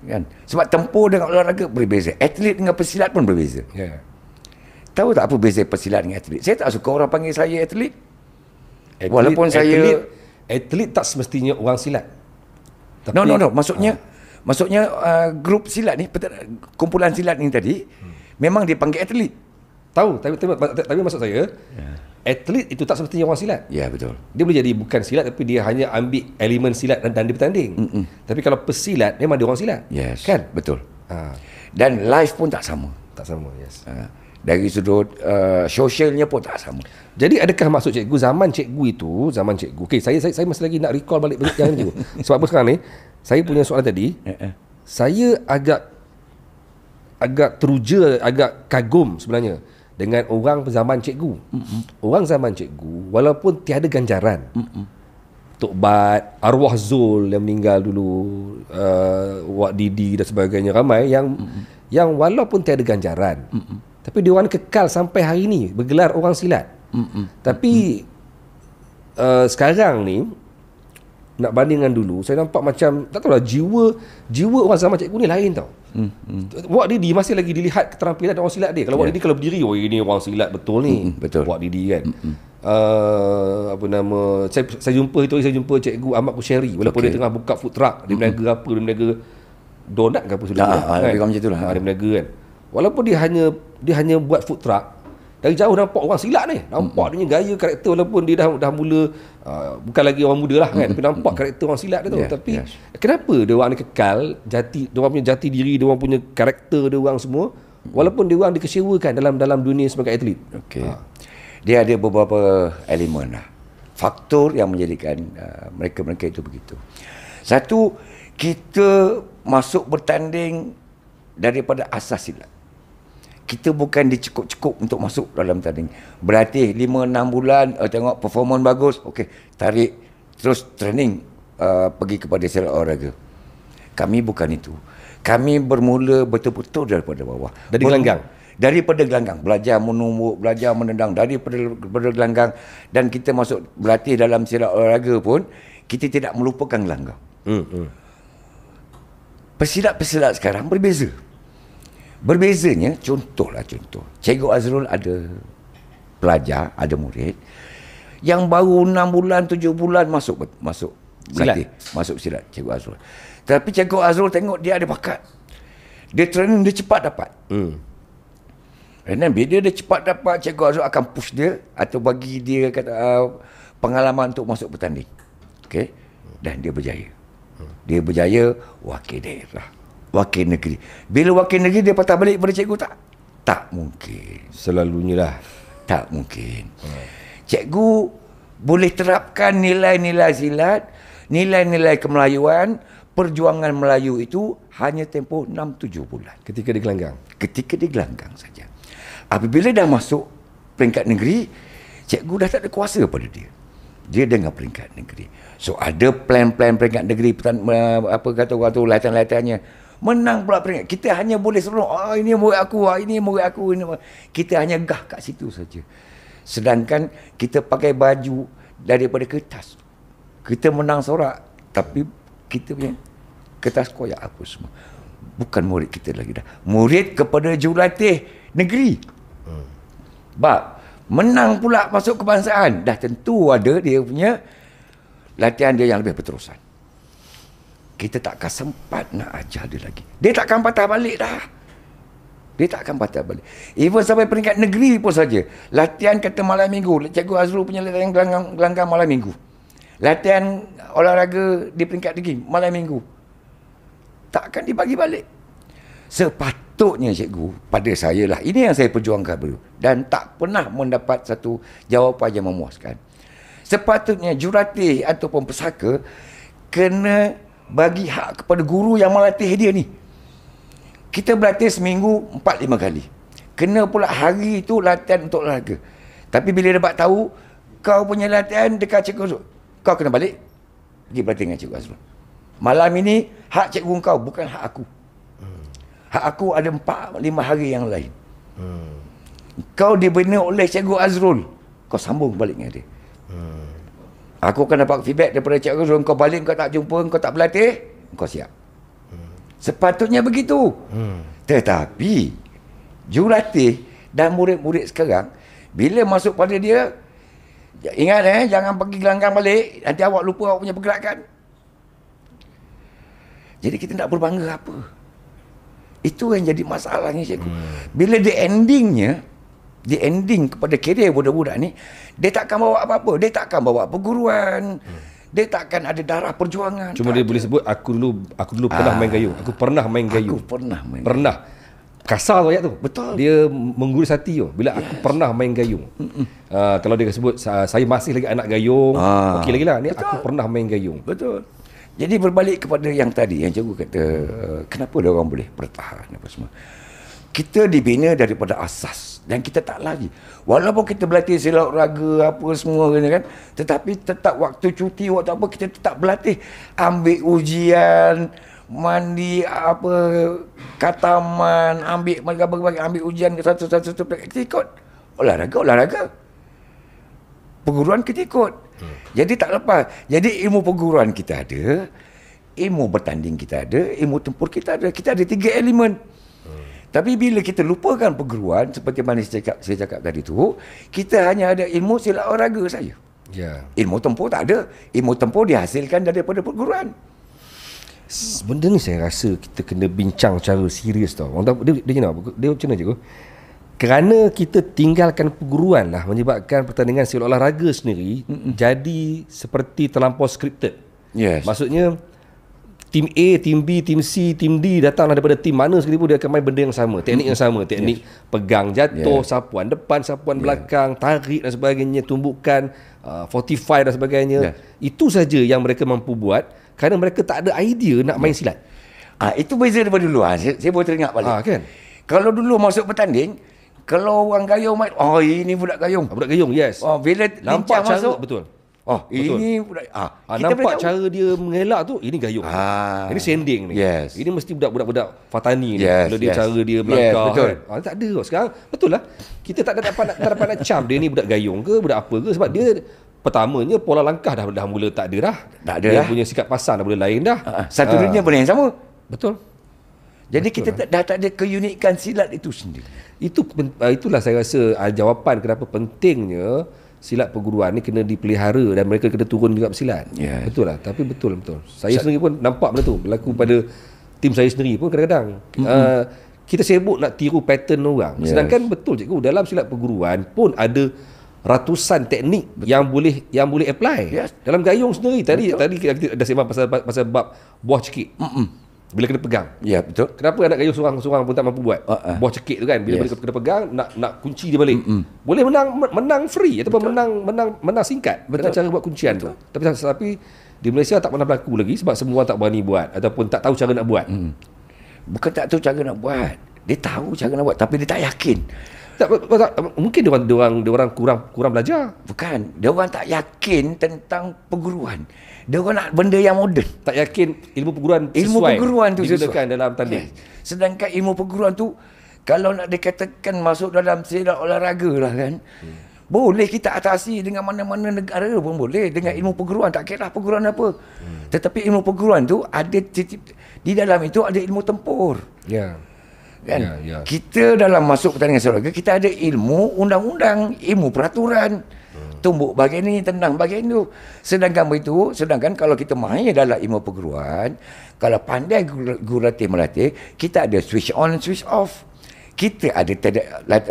Kan? Sebab tempur dengan olahraga berbeza. Atlet dengan pesilat pun berbeza. Tahu tak apa beza pesilat dengan atlet? Saya tak suka orang panggil saya atlet. Walaupun atlet tak semestinya orang silat. Tapi, no. Maksudnya grup silat ni, kumpulan silat ni tadi, memang dipanggil atlet. Tahu, tapi maksud saya, atlet itu tak semestinya orang silat. Ya, betul. Dia boleh jadi bukan silat, tapi dia hanya ambil elemen silat dan dia bertanding. Tapi kalau pesilat, memang dia orang silat. Yes, kan? Betul. Dan life pun tak sama. Tak sama, yes. Dari sudut sosialnya pun tak sama. Jadi adakah maksud cikgu zaman cikgu okey, saya masih lagi nak recall balik yang cikgu. Sebab apa sekarang ni saya punya soalan tadi, saya agak teruja, agak kagum sebenarnya dengan orang zaman cikgu. Orang zaman cikgu walaupun tiada ganjaran. Tok Bat, arwah Zul yang meninggal dulu, Wak Didi dan sebagainya, ramai yang walaupun tiada ganjaran, tapi dia orang kekal sampai hari ni bergelar orang silat. Tapi sekarang ni nak bandingkan dulu, saya nampak macam tak tahulah, jiwa orang zaman cikgu ni lain tau. Wak Didi masih lagi dilihat keterampilan orang silat dia. Kalau Wak Didi kalau berdiri, ini orang silat betul ni. Betul. Wak Didi kan. Apa nama, saya jumpa cikgu Ahmad Kushairi, walaupun dia tengah buka food truck, dia berniaga apa, dia berniaga donat ke apa sudah. Lebih macam itulah. Dia berniaga kan. Walaupun dia hanya buat food truck, dari jauh nampak orang silat ni. Nampak dia gaya karakter, walaupun dia dah mula bukan lagi orang muda lah kan, tapi nampak karakter orang silat dia tu. Tapi kenapa dia orang ni kekal dia orang punya jati diri, dia orang punya karakter dia orang semua Walaupun dia orang dikecewakan dalam dunia sebagai atlet. Okey. Dia ada beberapa elemen lah. Faktor yang menjadikan mereka-mereka itu begitu. Satu, kita masuk bertanding daripada asas silat. Kita bukan dicekup-cekup untuk masuk dalam tanding. Berlatih 5-6 bulan, tengok performance bagus, okey, tarik, terus training, pergi kepada silat olahraga. Kami bukan itu. Kami bermula betul-betul daripada bawah. Dari gelanggang? Daripada gelanggang. Belajar menumbuk, belajar menendang daripada gelanggang. Dan kita masuk berlatih dalam silat olahraga pun, kita tidak melupakan gelanggang. Pesilat-pesilat sekarang berbeza. Berbezanya, contoh. Cikgu Azrul ada pelajar, ada murid yang baru 6 bulan, 7 bulan masuk berlatih, masuk silat Cikgu Azrul. Tapi Cikgu Azrul tengok dia ada bakat. Dia training, dia cepat dapat. Dan bila dia cepat dapat, Cikgu Azrul akan push dia atau bagi dia pengalaman untuk masuk bertanding. Okey? Dan dia berjaya. Dia berjaya wakil daerah, wakil negeri. Bila wakil negeri dia patah balik pada cikgu tak? Tak mungkin. Selalunya lah. Tak mungkin. Cikgu boleh terapkan nilai-nilai silat, nilai-nilai kemelayuan, perjuangan Melayu itu hanya tempoh 6-7 bulan. Ketika di gelanggang? Ketika di gelanggang saja. Apabila dah masuk peringkat negeri, cikgu dah tak ada kuasa pada dia. Dia dengan peringkat negeri. So ada plan-plan peringkat negeri, apa kata orang tu, latihan-latihannya. Menang pula peringkat. Kita hanya boleh seronok, ini murid aku, ini murid aku. Kita hanya gah kat situ saja. Sedangkan kita pakai baju daripada kertas. Kita menang sorak, tapi kita punya kertas koyak apa semua. Bukan murid kita lagi dah. Murid kepada jurulatih negeri. Bab menang pula masuk kebangsaan, dah tentu ada dia punya latihan dia yang lebih berterusan. Kita takkan sempat nak ajar dia lagi. Dia takkan patah balik dah. Dia takkan patah balik. Even sampai peringkat negeri pun saja. Latihan kata malam minggu. Cikgu Azrul punya latihan gelanggang malam minggu. Latihan olahraga di peringkat negeri malam minggu. Takkan dibagi balik. Sepatutnya cikgu, pada saya lah, ini yang saya perjuangkan dulu. Dan tak pernah mendapat satu jawapan yang memuaskan. Sepatutnya jurulatih ataupun pesaka kena bagi hak kepada guru yang melatih dia ni. Kita berlatih seminggu 4-5 kali. Kena pula hari itu latihan untuk olahraga. Tapi bila dapat tahu kau punya latihan dekat Cikgu Azrul, kau kena balik pergi berlatih dengan Cikgu Azrul. Malam ini hak cikgu kau, bukan hak aku. Hak aku ada 4-5 hari yang lain. Kau dibina oleh Cikgu Azrul, kau sambung balik dengan dia. Aku akan dapat feedback daripada Cikgu Azrul, kau balik, kau tak jumpa, kau tak berlatih, kau siap. Sepatutnya begitu. Tetapi jurulatih dan murid-murid sekarang, bila masuk pada dia, ingat jangan pergi gelanggang balik, nanti awak lupa awak punya pergerakan. Jadi kita tak berbangga apa. Itu yang jadi masalahnya cikgu. Bila di ending kepada kerjaya budak-budak ni, dia takkan bawa apa-apa. Dia takkan bawa perguruan. Dia takkan ada darah perjuangan. Cuma dia boleh sebut aku dulu pernah main gayung. Aku pernah main gayung. Pernah. Kasar tu ayat tu. Betul. Dia menggurus hati tu. Bila aku pernah main gayung. Kalau dia sebut saya masih lagi anak gayung, okey lagi lah. Ni betul. Aku pernah main gayung. Betul. Jadi berbalik kepada yang tadi, yang cikgu kata, kenapa dia orang boleh bertahan apa semua. Kita dibina daripada asas dan kita tak lagi. Walaupun kita berlatih silat raga apa semua kan, tetapi tetap waktu cuti, waktu apa, kita tetap berlatih. Ambil ujian, mandi apa, kataman, ambil ujian satu-satu, kita ikut. Olahraga. Perguruan kita ikut. Jadi tak lepas. Jadi ilmu perguruan kita ada, ilmu bertanding kita ada, ilmu tempur kita ada. Kita ada 3 elemen. Tapi bila kita lupakan perguruan, seperti mana saya cakap tadi tu, kita hanya ada ilmu silat olahraga saja. Ilmu tempur tak ada. Ilmu tempur dihasilkan daripada perguruan. Benda ni saya rasa kita kena bincang secara serius tau. Dia macam mana cikgu? Kerana kita tinggalkan perguruan lah, menyebabkan pertandingan silat olahraga sendiri jadi seperti terlampau scripted. Yes. Maksudnya tim A, tim B, tim C, tim D datang daripada tim mana sekali pun dia akan main benda yang sama, teknik yang sama, teknik pegang jatuh, sapuan depan, sapuan belakang, tarik dan sebagainya, tumbukan, 45 dan sebagainya. Itu saja yang mereka mampu buat kerana mereka tak ada idea nak main silat. Itu beza daripada dulu. Saya boleh teringat balik. Kan? Kalau dulu masuk bertanding, kalau orang Gayung main, ini budak Gayung. Budak Gayung, yes. Bila nampak cara masuk, betul. Ini budak. Nampak cara dia mengelak tu, ini Gayung. Ini sending ni. Yes. Ini mesti budak-budak Fatani ni. Yes, Kalau dia cara dia melangkah. betul. Kan? Tak ada kok sekarang. Betul lah. Kita tak dapat nak cam dia ni budak Gayung ke, budak apa ke, sebab dia pertamanya pola langkah dah mula tak ada dah. Dia punya sikap pasang dah mula lain dah. Satu dunia benda yang sama. Betul. Jadi kita dah tak ada keunikan silat itu sendiri. Itulah saya rasa jawapan kenapa pentingnya silat perguruan ni kena dipelihara dan mereka kena turun juga bersilat. Betul lah. Tapi betul. Saya sendiri pun nampak benda tu berlaku pada tim saya sendiri pun kadang-kadang. Kita sibuk nak tiru pattern orang. Sedangkan betul cikgu, dalam silat perguruan pun ada ratusan teknik yang boleh apply. Dalam gayung sendiri tadi kita dah sembang pasal bab buah cekik. Bila kena pegang. Ya, betul. Kenapa anak gayung seorang pun tak mampu buat? Buah cekik tu kan, bila kena pegang nak kunci dia balik. Boleh menang free ataupun menang singkat dengan cara buat kuncian tu. Tapi di Malaysia tak pernah berlaku lagi sebab semua tak berani buat ataupun tak tahu cara nak buat. Bukan tak tahu cara nak buat. Dia tahu cara nak buat tapi dia tak yakin. Mungkin dia orang kurang belajar. Bukan, dia orang tak yakin tentang perguruan. Dia orang nak benda yang moden. Tak yakin ilmu perguruan tu digunakan dalam tanding. Sedangkan ilmu perguruan tu kalau nak dikatakan masuk dalam silat olahraga lah kan. Boleh kita atasi dengan mana-mana negara pun boleh dengan ilmu perguruan, tak kira perguruan apa. Tetapi ilmu perguruan tu ada di dalam itu ada ilmu tempur. Kan? Kita dalam masuk pertandingan silat olahraga kita ada ilmu undang-undang, ilmu peraturan. Tumbuk bahagian ni, tendang bahagian tu. Sedangkan kalau kita main dalam ilmu perguruan, kalau pandai guru latih melatih, kita ada switch on and switch off. Kita ada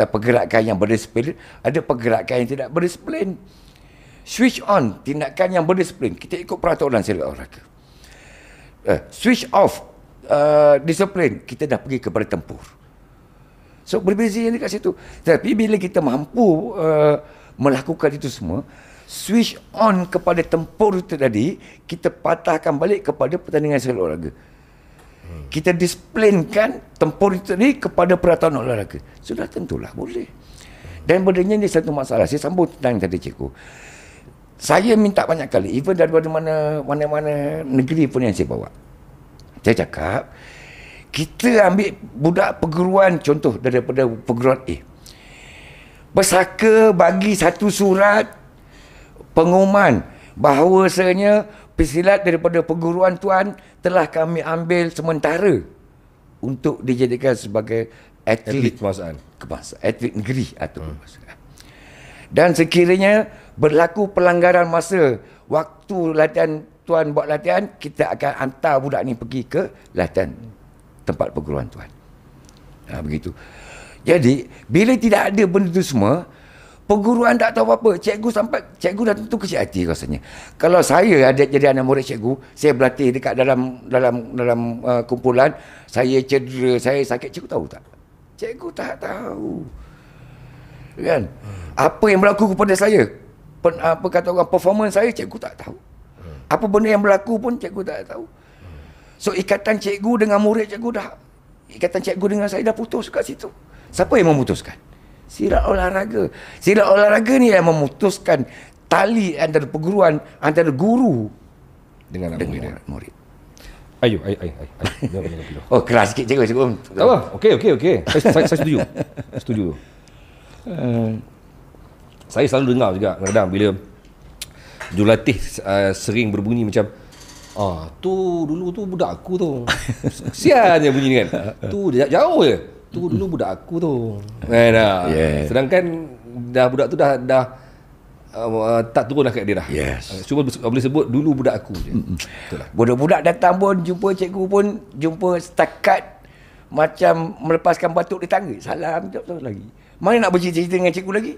pergerakan yang berdisiplin, ada pergerakan yang tidak berdisiplin. Switch on, tindakan yang berdisiplin. Kita ikut peraturan silat olahraga. Switch off, disiplin. Kita dah pergi kepada tempur. So berbeza yang dekat situ. Tapi bila kita mampu melakukan itu semua, switch on kepada tempur itu tadi, kita patahkan balik kepada pertandingan silat olahraga. Kita disiplinkan tempur itu tadi kepada peraturan olahraga. Sudah tentulah boleh. Dan berdanya ini satu masalah. Saya sambung tentang tadi cikgu. Saya minta banyak kali, even daripada mana-mana negeri pun yang saya bawa. Saya cakap, kita ambil budak perguruan, contoh daripada perguruan A. Bersaka bagi satu surat pengumuman bahawasanya pesilat daripada perguruan tuan telah kami ambil sementara untuk dijadikan sebagai atlet kebangsaan, atlet negeri atau kebangsaan. Dan sekiranya berlaku pelanggaran masa waktu latihan tuan buat latihan, kita akan hantar budak ni pergi ke latihan tempat perguruan tuan. Begitu. Jadi, bila tidak ada benda itu semua, perguruan tak tahu apa-apa. Cikgu dah tentu kecil hati rasanya. Kalau saya ada jadi anak murid cikgu, saya berlatih dekat dalam kumpulan, saya cedera, saya sakit, cikgu tahu tak? Cikgu tak tahu. Kan? Apa yang berlaku kepada saya? Apa kata orang, performance saya, cikgu tak tahu. Apa benda yang berlaku pun cikgu tak tahu. So, ikatan cikgu dengan murid cikgu ikatan cikgu dengan saya dah putus kat situ. Siapa yang memutuskan? Silat olahraga. Silat olahraga ni yang memutuskan tali antara perguruan, antara guru dengan murid. Ayo. Oh, keras sikit cikgu. Tak apa. Okey. Saya setuju. Saya selalu dengar juga kadang-kadang bila jurulatih sering berbunyi macam dulu tu budak aku tu. Kesian je bunyi ni kan. Tu jauh je. Tu dulu budak aku tu. Sedangkan budak tu dah tak turun dah kat dia dah. Cuma boleh sebut dulu budak aku je. Betul lah. Budak-budak datang pun jumpa cikgu pun jumpa setakat macam melepaskan batuk di tangga. Salam tak tahu lagi. Mana nak bercerita dengan cikgu lagi?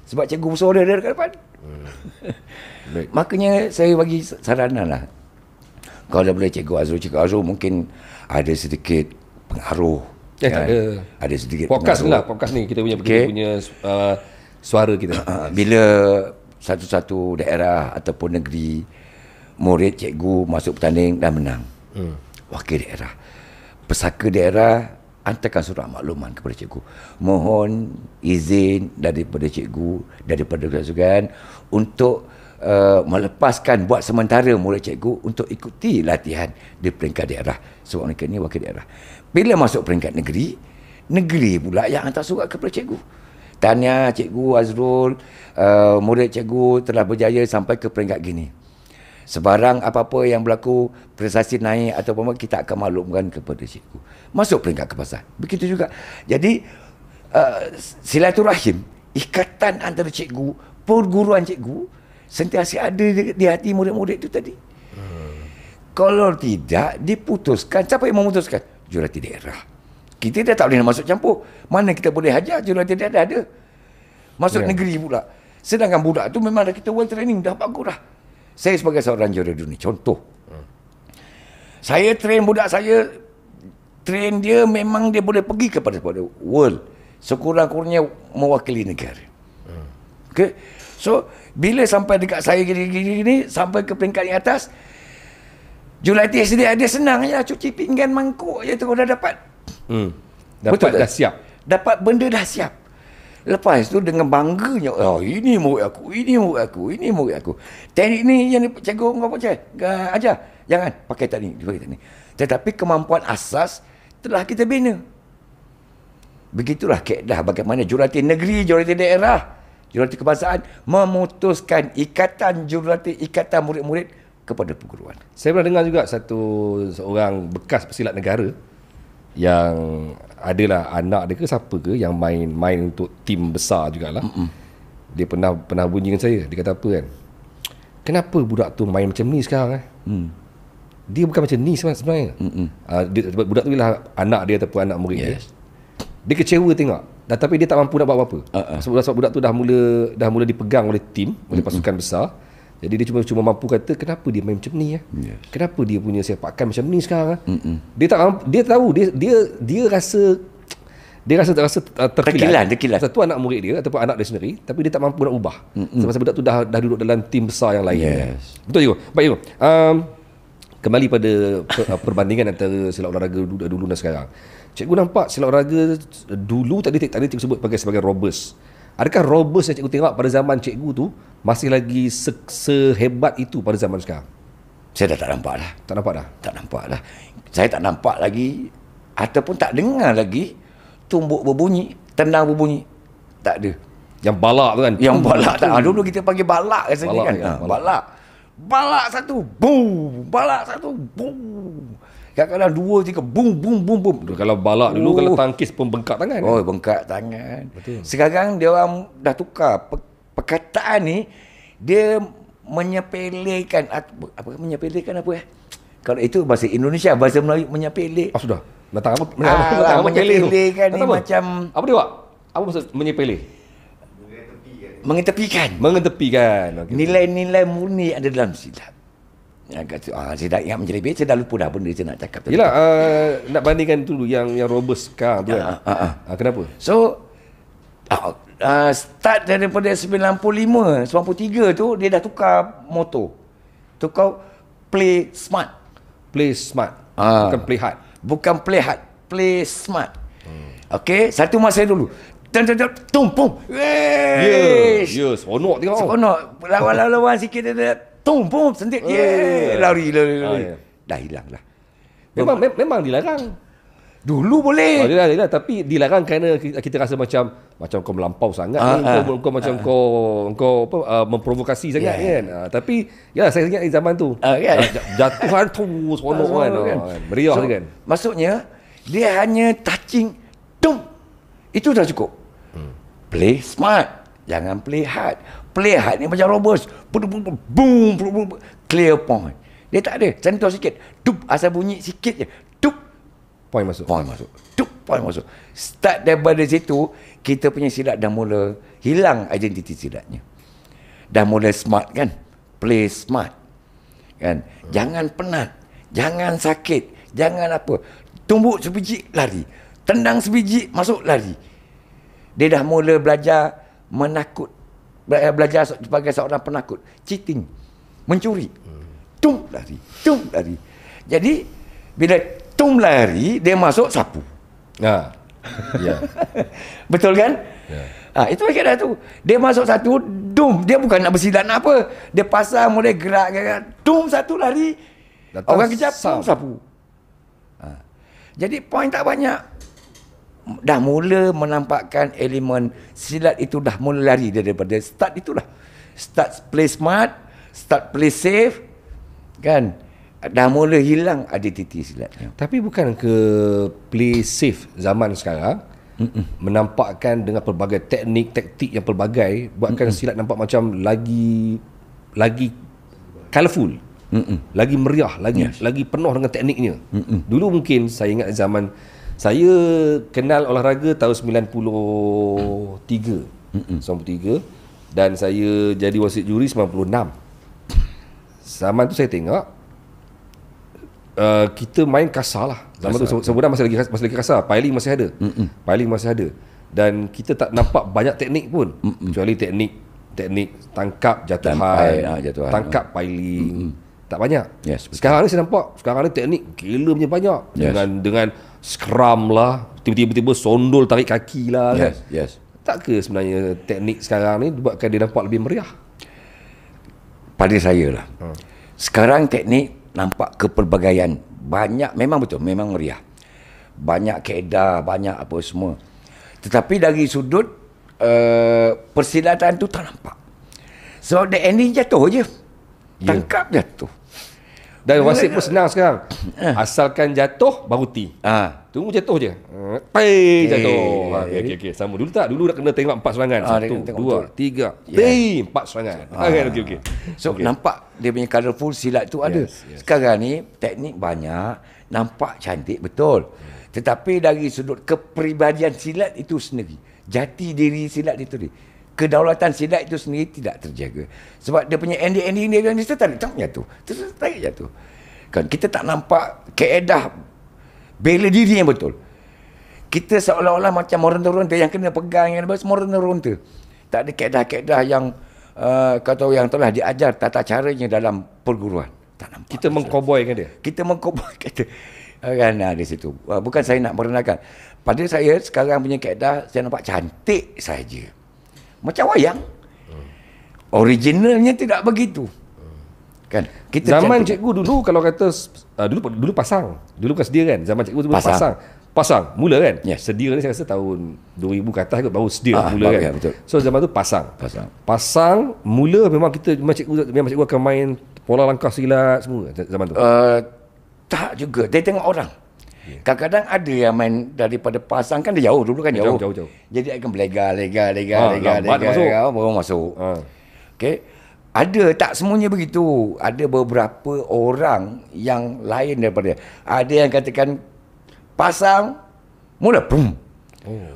Sebab cikgu bersuara dia dekat depan. Makanya saya bagi saranan lah. Kalau boleh Cikgu Azrul mungkin ada sedikit pengaruh. Tak ada. Ada sedikit Podcast pengaruh. lah, podcast ni kita punya suara kita. Bila satu-satu daerah ataupun negeri murid cikgu masuk bertanding dan menang, wakil daerah, pesaka daerah hantarkan surat makluman kepada cikgu, mohon izin daripada cikgu, daripada kerajaan untuk melepaskan buat sementara murid cikgu untuk ikuti latihan di peringkat daerah. Sebab mereka ni wakil daerah. Bila masuk peringkat negeri pula yang hantar surat kepada cikgu. Tahniah Cikgu Azrul, murid cikgu telah berjaya sampai ke peringkat gini. Sebarang apa-apa yang berlaku, prestasi naik atau apa, kita akan maklumkan kepada cikgu. Masuk peringkat kepasan. Begitu juga. Jadi silaturahim, ikatan antara cikgu, perguruan cikgu sentiasa ada di hati murid-murid itu tadi. Kalau tidak diputuskan, siapa yang memutuskan? Jurati daerah. Kita dah tak boleh nak masuk campur. Mana kita boleh hajar jurati daerah ada. Masuk negeri pula. Sedangkan budak tu memang dah kita world training, dah bagus dah. Saya sebagai seorang juara dunia, contoh. Saya train budak saya, train dia memang dia boleh pergi kepada world. Sekurang-kurangnya mewakili negara. Okay? So, bila sampai dekat saya gini, sampai ke peringkat yang atas, Julati SDA dia senang je, cuci pinggan mangkuk je tu dah dapat. Dapat dah siap. Dapat benda dah siap. Lepas tu dengan bangganya, oh ini murid aku, ini murid aku, ini murid aku. Teknik ni yang cikgu kau pakai, ajar. Jangan pakai teknik, pakai teknik. Tetapi kemampuan asas telah kita bina. Begitulah kaedah bagaimana jurati negeri, jurati daerah, jurati kebangsaan memutuskan ikatan murid-murid kepada perguruan. Saya pernah dengar juga seorang bekas pesilat negara yang adalah anak dia ke siapa ke yang main untuk tim besar jugalah. Dia pernah bunyi dengan saya. Dia kata apa kan? Kenapa budak tu main macam ni sekarang Dia bukan macam ni sebenarnya. Budak tu ialah anak dia ataupun anak murid dia. Dia kecewa tengok. Tapi dia tak mampu nak buat apa-apa. Sebab budak tu dah mula dipegang oleh tim, oleh pasukan besar. Jadi dia cuma mampu kata kenapa dia main macam ni Kenapa dia punya sepakan macam ni sekarang Dia tahu dia rasa terkilat. Satu anak murid dia ataupun anak dia sendiri, tapi dia tak mampu nak ubah. Sebab budak tu dah duduk dalam tim besar yang lain. Betul juga. Baik juga. Kembali pada perbandingan antara silat olahraga dulu dan sekarang. Cikgu nampak silat olahraga dulu tadi cikgu sebut sebagai robust. Adakah robust yang cikgu tengok pada zaman cikgu tu masih lagi sehebat itu pada zaman sekarang? Saya dah tak nampak dah. Tak nampak dah? Tak nampak dah. Saya tak nampak lagi ataupun tak dengar lagi tumbuk berbunyi, tendang berbunyi. Tak ada. Yang balak tu kan? Yang balak tak. Dulu kita panggil balak rasanya kan. Balak. Balak satu, boom. Balak satu, boom. Kadang-kadang dua, tiga, boom, boom, boom, boom. Kalau balak dulu, kalau tangkis pun bengkak tangan. Oh, bengkak tangan. Betul. Sekarang dia orang dah tukar. Perkataan ni, dia menyepelekan. Apa menyepelekan apa Kalau itu bahasa Indonesia, bahasa Melayu menyepelek. Sudah. Datang apa? Menyepelekan ni macam... Apa dia buat? Apa maksud menyepelek? Mengetepikan. Okay. Nilai-nilai murni ada dalam silat. Saya dah ingat menyelebih, saya dah lupa dah benda saya nak cakap. Yelah, nak bandingkan dulu yang robust sekarang tu kan. Kenapa? So, start daripada 95, 93 tu, dia dah tukar moto. Tukar play smart. Play smart. Bukan play hard. Bukan play hard, play smart. Okay, satu masa dulu. Tumpung. Seronok tengok. Seronok. Lawan-lawan sikit dia tumpung sentik. Lari. Dah hilang lah. Memang dilarang. Dulu boleh. Dilarang, tapi dilarang kerana kita rasa macam kau melampau sangat ni, kau macam kau memprovokasi sangat kan. Tapi ya saya ingat zaman tu. Jatuhan tu seronok kan. Meriah kan. Maksudnya dia hanya touching itu dah cukup. Play smart, jangan play hard. Play hard ni macam robust. Boom, clear point. Dia tak ada, sentuh sikit. Dup, asal bunyi sikit je. Dup, point masuk. Dup, point masuk. Start daripada situ, kita punya silat dah mula hilang identiti silatnya. Dah mula smart kan? Play smart. Kan? Jangan penat. Jangan sakit, jangan apa. Tumbuk sebiji lari, tendang sebiji masuk lari. Dia dah mula belajar menakut, belajar sebagai seorang penakut, cheating, mencuri. Tum lari, tum lari. Jadi bila tum lari, dia masuk sapu. Ya. Betul kan? Ya. Itu keadaan tu. Dia masuk satu, dum. Dia bukan nak bersilat nak apa. Dia pasang, mulai gerak. Dum satu lari. Datang Orang kejap, sapu. Jadi poin tak banyak. Dah mula menampakkan elemen silat itu dah mula lari daripada start itulah. Start play smart, start play safe. Kan? Dah mula hilang identiti silatnya. Tapi bukan ke play safe zaman sekarang menampakkan dengan pelbagai teknik, taktik yang pelbagai buatkan silat nampak macam lagi colourful. Lagi meriah, lagi penuh dengan tekniknya. Dulu mungkin saya ingat zaman saya kenal olahraga tahun 93 dan saya jadi wasit juri 96. Zaman tu saya tengok kita main kasar lah. Zaman tu sebenarnya masih lagi kasar. Piling masih ada. Piling masih ada. Dan kita tak nampak banyak teknik pun. Kecuali teknik tangkap jatuhan, tangkap piling. Tak banyak. Yes, sekarang ni saya nampak, sekarang ni teknik gila punya banyak. Dengan scrum lah, tiba-tiba sondol tarik kaki lah. Yes. Tak ke sebenarnya teknik sekarang ni buatkan dia nampak lebih meriah? Pada saya lah. Sekarang teknik nampak kepelbagaian. Banyak, memang betul, memang meriah. Banyak kaedah, banyak apa semua. Tetapi dari sudut persilatan tu tak nampak. So the ending jatuh je. Tangkap jatuh. Dan wasit pun senang sekarang. Asalkan jatuh baru tee. Tunggu jatuh je. Jatuh. Okey. Sama dulu tak? Dulu dah kena tengok 4 serangan. 1, 2, 3. 4 serangan. Okey. So nampak dia punya colourful silat tu ada. Sekarang ni teknik banyak, nampak cantik betul. Tetapi dari sudut kepribadian silat itu sendiri, jati diri silat itu sendiri, kedaulatan silat itu sendiri tidak terjaga. Sebab dia punya ending dia tarik jatuh. Tarik jatuh. Kan kita tak nampak kaedah bela diri yang betul. Kita seolah-olah macam moronta-ronta yang kena pegang, yang moronta-ronta. Tak ada kaedah-kaedah yang kata yang telah diajar tata caranya dalam perguruan. Tak nampak. Kita mengkoboykan dia. Kita mengkoboykan dia. Kan di situ. Bukan saya nak merendahkan. Pada saya sekarang punya kaedah saya nampak cantik saja. Macam wayang. Originalnya tidak begitu. Kan? Kita zaman cikgu dulu kalau kata dulu pasang. Dulu bukan sedia kan. Zaman cikgu dulu pasang. Mula kan. Sedia ni saya rasa tahun 2000 ke atas kot baru sedia mula kan. Ya, betul. So zaman tu pasang. Mula memang cikgu akan main pola langkah silat semua zaman tu. Tak juga. Dia tengok orang. Kadang-kadang ada yang main daripada pasang kan dia jauh dulu kan jauh. Jadi akan berlega baru masuk. Okey. Ada tak semuanya begitu. Ada beberapa orang yang lain daripada. Ada yang katakan pasang mula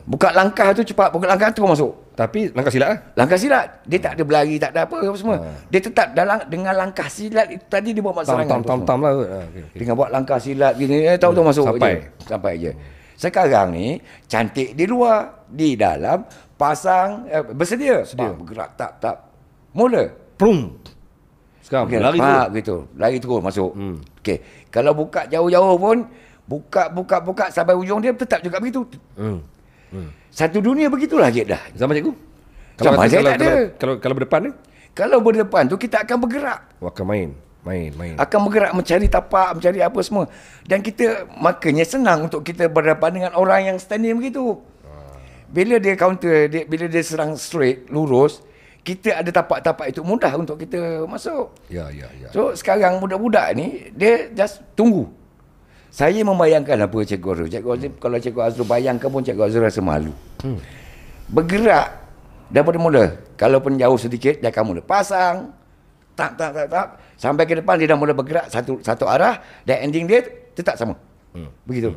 buka langkah tu cepat, buka langkah tu masuk. Tapi langkah silat Langkah silat. Dia tak ada berlari, tak ada apa semua. Dia tetap dengan langkah silat itu tadi dia buat serangan. Tam lah. Dengan buat langkah silat gini, tahu masuk sampai je. Sekarang ni cantik di luar, di dalam pasang bersedia. Bergerak tak. Mula. Sekarang lari gitu. Lari terus masuk. Okey. Kalau buka jauh-jauh pun buka sampai ujung dia tetap juga begitu. Satu dunia begitulah je dah. Zaman cikgu? Kalau berdepan ni? Kalau berdepan tu kita akan bergerak. Akan main. Akan bergerak mencari tapak, mencari apa semua. Dan kita makanya senang untuk kita berdepan dengan orang yang standing begitu. Bila dia counter, bila dia serang straight, lurus, kita ada tapak-tapak itu mudah untuk kita masuk. Ya. So sekarang budak-budak ni dia just tunggu. Saya membayangkan apa Cikgu Azrul. Kalau Cikgu Azrul bayangkan pun Cikgu Azrul rasa malu. Bergerak daripada mula. Kalaupun jauh sedikit, dia akan mula pasang. Tak. Sampai ke depan, dia dah mula bergerak satu arah. Dan ending dia tetap sama. Begitu.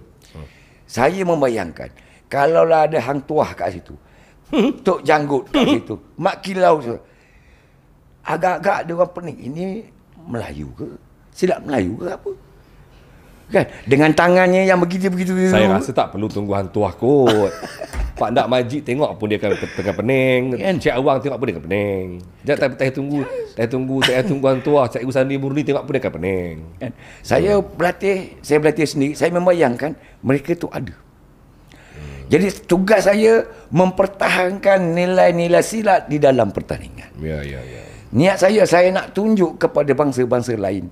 Saya membayangkan, kalaulah ada hang tuah kat situ. Tok Janggut kat situ. Mak Kilau tu. Agak-agak dia orang pening. Ini Melayu ke? Silat Melayu ke apa? Kan? Dengan tangannya yang begitu-begitu. Saya rasa tak perlu tunggu hantuah kot. Pak Ndak Majid tengok pun dia akan tengah pening. Kan? Cik Awang tengok pun dia akan pening. Jangan tak tunggu hantuah. Cik Sandi Murni tengok pun dia akan pening. Kan? Saya berlatih sendiri. Saya membayangkan mereka tu ada. Jadi tugas saya mempertahankan nilai-nilai silat di dalam pertandingan. Ya. Niat saya nak tunjuk kepada bangsa-bangsa lain,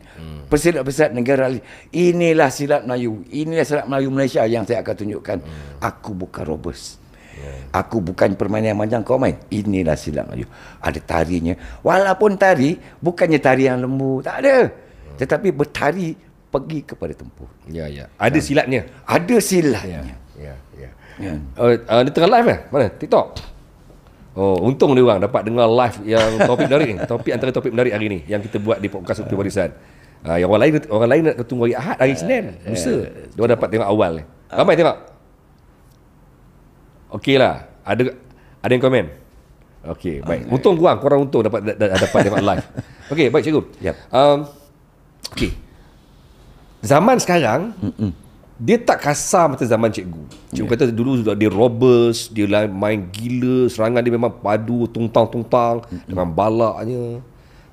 pesilat-pesilat negara lain, inilah silat Melayu, inilah silat Melayu Malaysia yang saya akan tunjukkan. Aku bukan robust. Aku bukan permainan yang panjang kau main. Inilah silat Melayu. Ada tarinya. Walaupun tari bukannya tari yang lembut, tak ada. Tetapi bertari pergi kepada tempur. Ya. Ada silatnya. Ada silatnya. Ya. Ya. Dia tengah live kan? Mana? TikTok? Oh, untung dia orang dapat dengar live yang topik menarik ni. Antara topik menarik hari ni yang kita buat di podcast Ukti Warisan. Yang orang lain nak tunggu hari Ahad, hari Senin, lusa. Dia dapat tengok awal ni. Ramai tengok. Okey lah. Ada yang komen. Okey, baik. Untung korang untung dapat tengok live. Okey, baik cikgu. Yep. Okey. Zaman sekarang dia tak kasar macam zaman cikgu. Cikgu kata dulu dia robust, dia main gila, serangan dia memang padu, tungtang dengan balaknya.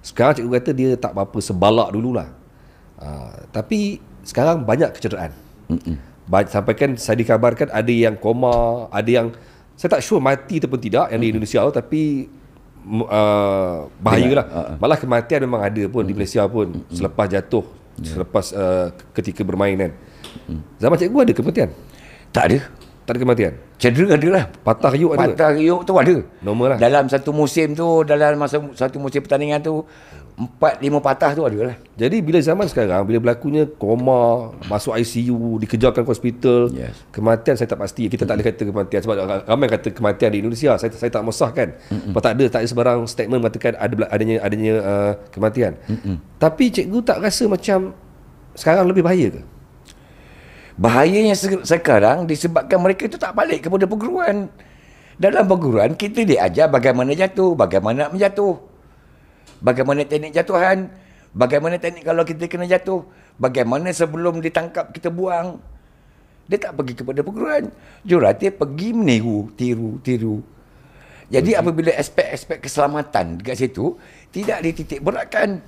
Sekarang cikgu kata dia tak apa-apa sebalak dululah. Tapi sekarang banyak kecederaan. Sampai kan saya dikabarkan ada yang koma, ada yang saya tak sure mati ataupun tidak yang di Indonesia tu, tapi bahayalah. Malah kematian memang ada pun di Malaysia pun selepas jatuh, selepas ketika bermain kan. Zaman cikgu ada kematian? Tak ada kematian. Cedera ada lah. Patah riuk ada? Patah riuk tu ada. Normal lah. Dalam satu musim tu, dalam satu musim pertandingan tu, 4-5 patah tu ada lah. Jadi bila zaman sekarang, bila berlakunya koma, masuk ICU, dikejarkan ke hospital, kematian saya tak pasti. Kita tak boleh kata kematian sebab ramai kata kematian di Indonesia. Saya tak mesahkan. Tak ada sebarang statement mengatakan adanya kematian. Tapi cikgu tak rasa macam sekarang lebih bahaya ke? Bahayanya sekarang disebabkan mereka itu tak balik kepada perguruan. Dalam perguruan kita diajar bagaimana jatuh, bagaimana menjatuh, bagaimana teknik jatuhan, bagaimana teknik kalau kita kena jatuh, bagaimana sebelum ditangkap kita buang. Dia tak pergi kepada perguruan. Jurulatih pergi meniru, tiru. Jadi apabila aspek-aspek keselamatan dekat situ tidak dititik beratkan.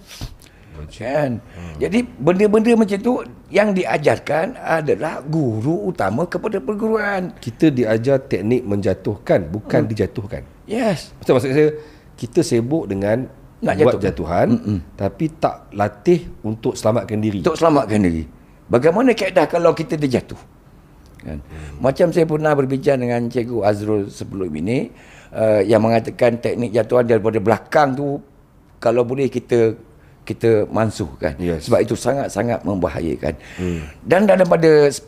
Kan? Jadi benda-benda macam tu yang diajarkan adalah guru utama kepada perguruan. Kita diajar teknik menjatuhkan, bukan dijatuhkan. Yes. Maksud saya, kita sibuk dengan nak buat jatuhan, tapi tak latih untuk selamatkan diri. Untuk selamatkan diri. Bagaimana kaedah kalau kita terjatuh? Kan? Macam saya pernah berbincang dengan Cikgu Azrul sebelum ini, yang mengatakan teknik jatuhan daripada belakang tu kalau boleh kita mansuhkan. Sebab itu sangat-sangat membahayakan. Dan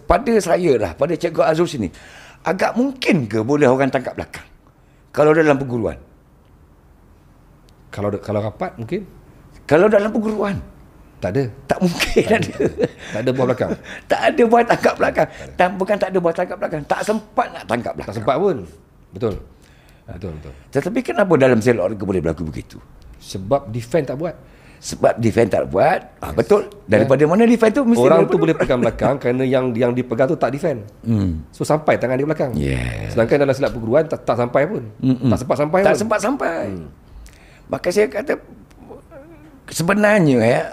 pada saya lah, pada Cikgu Azrul sini, agak mungkin ke boleh orang tangkap belakang kalau dalam perguruan? Kalau rapat mungkin. Kalau dalam perguruan tak ada. Tak mungkin ada. Tak ada buat belakang. Tak ada buat tangkap belakang. Bukan tak ada buat tangkap belakang, tak sempat nak tangkap belakang. Tak sempat pun. Betul. Tetapi kenapa dalam sepak olahraga boleh berlaku begitu? Sebab defend tak buat. Betul. Daripada mana defend tu mesti orang tu boleh pegang belakang kerana yang dipegang tu tak defend. So sampai tangan di belakang. Sedangkan dalam silat perguruan tak sampai pun. Tak sempat sampai. Maka saya kata sebenarnya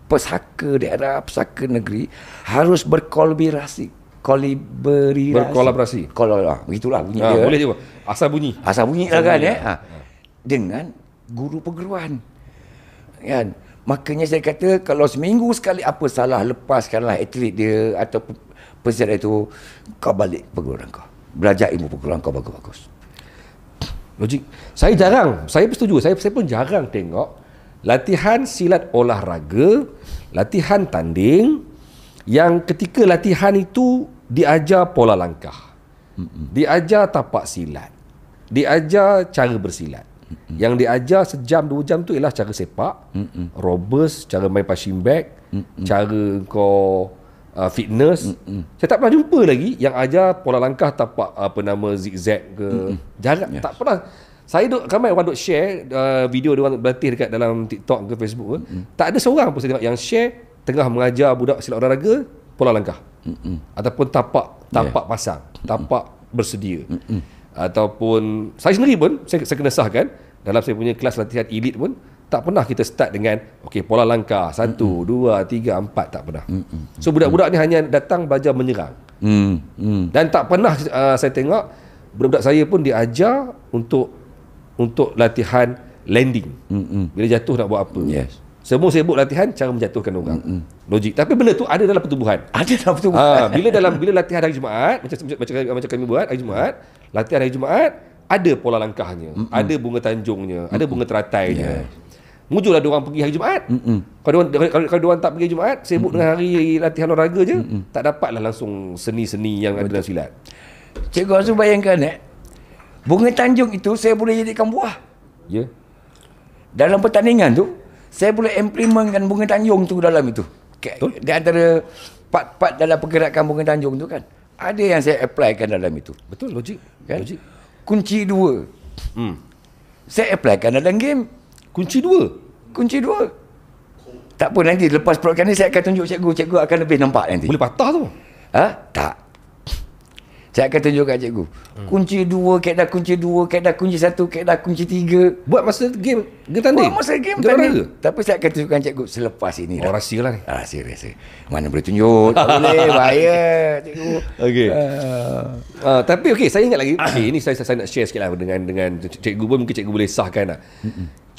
pesaka daerah, pesaka negeri harus berkolaborasi. Begitulah bunyi dia. Boleh je. Asal bunyi lah kan dengan guru perguruan. Kan? Makanya saya kata kalau seminggu sekali apa salah, lepaskanlah atlet dia atau pesilat itu, kau balik perguruan kau. Belajar ilmu perguruan kau bagus-bagus. Logik. Saya bersetuju. Saya pun jarang tengok latihan silat olahraga, latihan tanding yang ketika latihan itu diajar pola langkah, diajar tapak silat, diajar cara bersilat. Yang diajar sejam 2 jam tu ialah cara sepak, robust, cara main punching bag, cara kau fitness. Saya tak pernah jumpa lagi yang ajar pola langkah tapak zigzag ke. Jarang. Tak pernah. Saya ramai orang share video dia orang berlatih dekat dalam TikTok ke Facebook ke. Tak ada seorang pun saya tengok yang share tengah mengajar budak silat olahraga pola langkah. Ataupun tapak pasang, tapak bersedia. Ataupun saya sendiri pun saya kena sahkan dalam saya punya kelas latihan elite pun tak pernah kita start dengan pola langkah 1, 2, 3, 4, tak pernah. So budak-budak ni hanya datang belajar menyerang. Dan tak pernah saya tengok budak-budak saya pun diajar untuk latihan landing. Bila jatuh nak buat apa. Semua sibuk latihan cara menjatuhkan orang. Logik. Tapi benda tu ada dalam pertubuhan. Ada dalam pertubuhan. Bila latihan hari Jumaat, macam kami buat hari Jumaat, latihan hari Jumaat ada pola langkahnya, ada bunga tanjungnya, ada bunga teratainya. Muncullah diorang pergi hari Jumaat. Kalau diorang tak pergi Jumaat, sibuk dengan hari latihan olahraga je, tak dapatlah langsung seni-seni yang ada dalam silat. Cikgu Azul bayangkan bunga tanjung itu saya boleh jadikan buah. Ya. Dalam pertandingan tu, saya boleh implementkan bunga tanjung tu dalam itu. Di antara part-part dalam pergerakan bunga tanjung tu kan, ada yang saya applykan dalam itu. Betul, logik. Kan? Logik. Kunci 2. Saya applykan dalam game. Kunci 2. Tak apa, nanti lepas program ni saya akan tunjuk cikgu. Cikgu akan lebih nampak nanti. Boleh patah tu. Tak. Saya akan tunjuk kat cikgu. Kunci 2, kaedah kunci 2, kaedah kunci 1, kaedah kunci 3. Buat masa game tanding. Buat masa game tanding. Tapi saya akan tunjukkan cikgu selepas ini. Rahsia lah ni. Rahsia. Mana boleh tunjuk. Tak boleh. Bahaya cikgu. Okey. Tapi saya ingat lagi. Ini saya nak share sikit lah dengan cikgu pun. Mungkin cikgu boleh sahkan lah.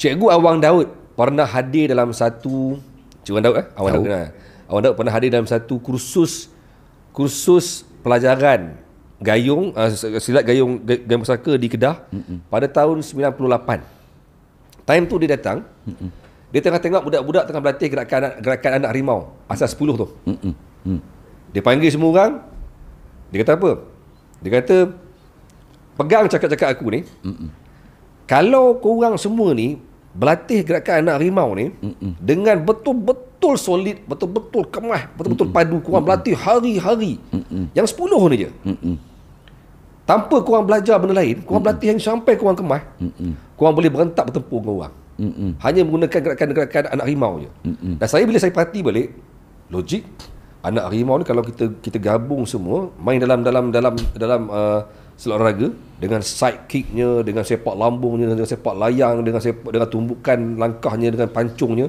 Cikgu Awang Daud pernah hadir dalam satu... Cikgu Awang Daud. Awang Daud pernah hadir dalam satu kursus pelajaran gayung, silat gayung pusaka di Kedah pada tahun 98. Time tu dia datang, dia tengah tengok budak-budak tengah berlatih gerakan anak harimau asas 10 tu. Dia panggil semua orang, dia kata apa? Dia kata, pegang cakap-cakap aku ni, kalau korang semua ni berlatih gerakan anak harimau ni dengan betul-betul solid, betul-betul kemah, betul-betul padu, korang berlatih hari-hari, yang 10 ni je, tanpa korang belajar benda lain, korang berlatih yang sampai korang kemah, korang boleh berentak bertempur dengan orang, hanya menggunakan gerakan-gerakan anak harimau je. Dan bila saya perhati balik, logik, anak harimau ni kalau kita gabung semua main dalam silat olahraga dengan side kicknya, dengan sepak lambungnya, dengan sepak layang, dengan tumbukan langkahnya, dengan pancungnya,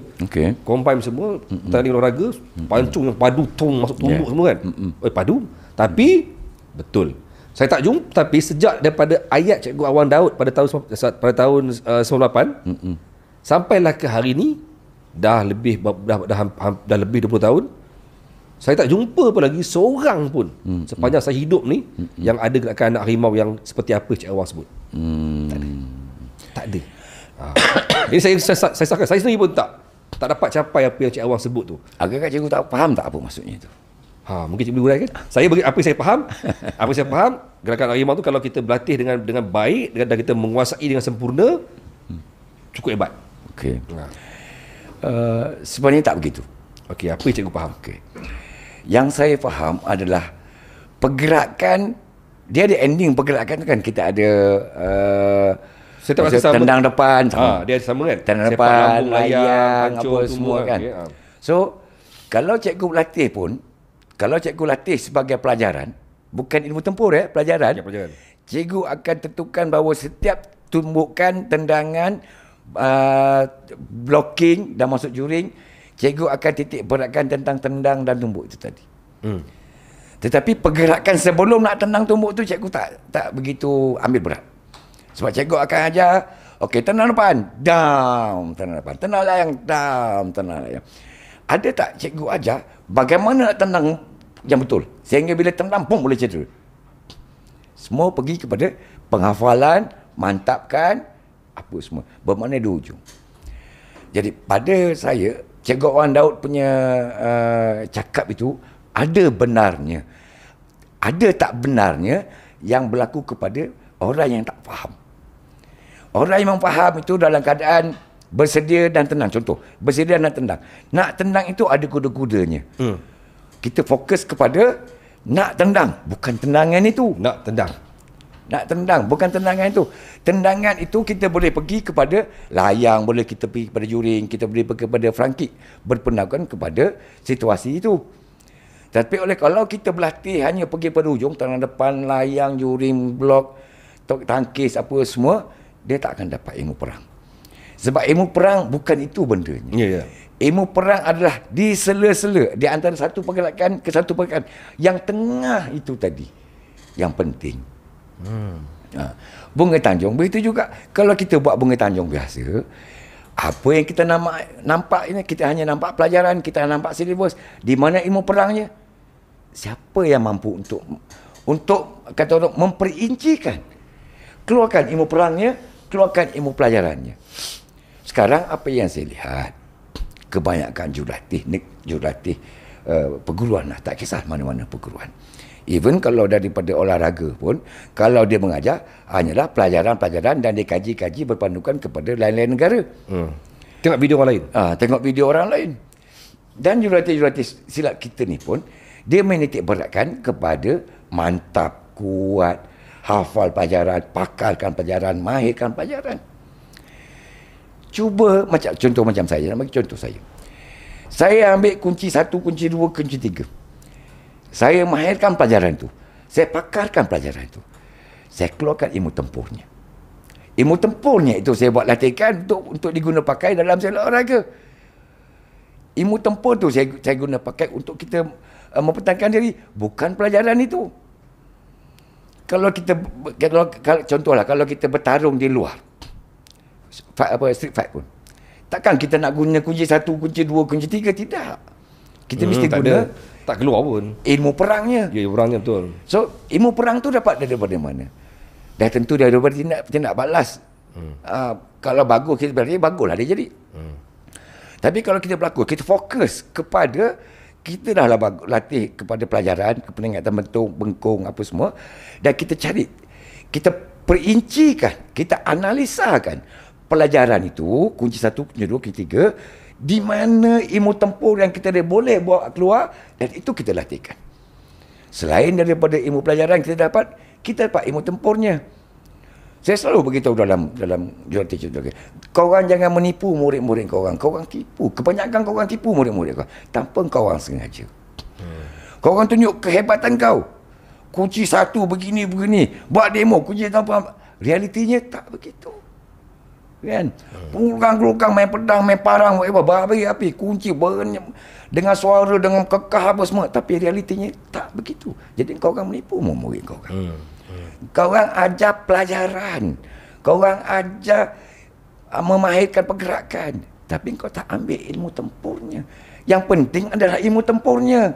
combine semua, tanding olahraga, pancung yang padu, masuk tumbuk semua kan, padu. Tapi betul, saya tak jumpa, tapi sejak daripada ayat Cikgu Awang Daud pada tahun 98 sampailah ke hari ni, dah lebih 20 tahun, saya tak jumpa pun lagi seorang pun sepanjang saya hidup ni yang ada gerakan anak harimau yang seperti apa Cik Awang sebut. Tak ada. Ini saya sendiri pun tak dapat capai apa yang Cik Awang sebut tu. Agak-agak cikgu tak faham tak apa maksudnya itu. Mungkin cikgu boleh kan? Saya bagi apa yang saya faham. Apa yang saya faham, gerakan anak harimau tu kalau kita berlatih dengan baik dan kita menguasai dengan sempurna, cukup hebat. Sebenarnya tak begitu. Apa yang cikgu faham? Yang saya faham adalah pergerakan, dia ada ending pergerakan kan, kita ada saya tak rasa tendang depan, dia sama kan, tendang depan, layang, apa semua kan. So kalau cikgu latih pun, kalau cikgu latih sebagai pelajaran, bukan ilmu tempur pelajaran, cikgu akan tentukan bahawa setiap tumbukan, tendangan, blocking dan masuk juring, cikgu akan titik beratkan tentang tendang dan tumbuk itu tadi. Tetapi pergerakan sebelum nak tendang tumbuk tu cikgu tak begitu ambil berat. Sebab cikgu akan ajar, tendang depan, down, tendang depan, tendang layang, down, tendang layang. Ada tak cikgu ajar bagaimana nak tendang yang betul, sehingga bila tendang pun boleh cedera. Semua pergi kepada penghafalan, mantapkan apa semua, bermakna di ujung. Jadi pada saya, Cikgu Awang Daud punya cakap itu ada benarnya. Ada tak benarnya yang berlaku kepada orang yang tak faham. Orang yang faham itu dalam keadaan bersedia dan tenang. Contoh, bersedia dan tendang. Nak tendang itu ada kuda-kudanya. Kita fokus kepada nak tendang, bukan tendangan itu. Nak tendang. Nak tendang, bukan tendangan itu. Tendangan itu kita boleh pergi kepada layang, boleh kita pergi kepada juring, kita boleh pergi kepada front kick, berpendakan kepada situasi itu. Tapi oleh kalau kita berlatih hanya pergi pada hujung, tangan depan, layang, juring, blok, tangkis, apa semua, dia tak akan dapat ilmu perang. Sebab ilmu perang bukan itu bendanya. Ya. Ilmu perang adalah di sela-sela, di antara satu pergerakan ke satu pergerakan. Yang tengah itu tadi, yang penting. Bunga Tanjung begitu juga. Kalau kita buat Bunga Tanjung biasa, apa yang kita nampak ini, kita hanya nampak pelajaran, kita nampak silibus. Di mana ilmu perangnya? Siapa yang mampu untuk kata orang memperincikan, keluarkan ilmu perangnya, keluarkan ilmu pelajarannya. Sekarang apa yang saya lihat, kebanyakan jurulatih perguruan lah, tak kisah mana-mana perguruan. Even kalau daripada olahraga pun, kalau dia mengajar, hanyalah pelajaran-pelajaran dan dikaji-kaji berpandukan kepada lain-lain negara. Tengok video orang lain. Tengok video orang lain. Dan jurulatih-jurulatih silat kita ni pun, dia menitik beratkan kepada mantap, kuat, hafal pelajaran, pakarkan pelajaran, mahirkan pelajaran. Cuba, contoh macam saya, nak bagi contoh saya. Saya ambil kunci 1, kunci 2, kunci 3. Saya mahirkan pelajaran itu. Saya pakarkan pelajaran itu. Saya keluarkan ilmu tempurnya. Ilmu tempurnya itu saya buat latihan untuk diguna pakai dalam seluruh olahraga. Ilmu tempur tu saya guna pakai untuk kita mempertahankan diri. Bukan pelajaran itu. Kalau contohlah, kalau kita bertarung di luar, street fight pun, takkan kita nak guna kunci 1, kunci 2, kunci 3, tidak. Kita mesti guna tak keluar pun ilmu perangnya. Ya, perangnya betul. So, ilmu perang tu dapat daripada mana? Dah tentu daripada tindak balas. Kalau bagus, kita berarti baguslah dia jadi. Tapi kalau kita berlaku, kita fokus kepada, kita dah latih kepada pelajaran, peningkatan bentuk, bengkung, apa semua, dan kita cari, kita perincikan, kita analisakan pelajaran itu, kunci 1, kunci 2, kunci 3, di mana ilmu tempur yang kita boleh bawa keluar, dan itu kita latihkan. Selain daripada ilmu pelajaran kita dapat ilmu tempurnya. Saya selalu beritahu dalam jurulatih contoh, korang jangan menipu murid-murid korang. Korang tipu, kebanyakan korang tipu murid-murid korang tanpa korang sengaja. Korang tunjuk kehebatan kau. Kunci 1 begini, buat demo kunci tanpa, realitinya tak begitu. Kan? Gelukang main pedang, main parang, berapi-api, kunci dengan suara, dengan kekah apa semua, tapi realitinya tak begitu. Jadi kau orang menipu murid kau orang. Kau orang ajar pelajaran, kau orang ajar memahirkan pergerakan, tapi kau tak ambil ilmu tempurnya. Yang penting adalah ilmu tempurnya.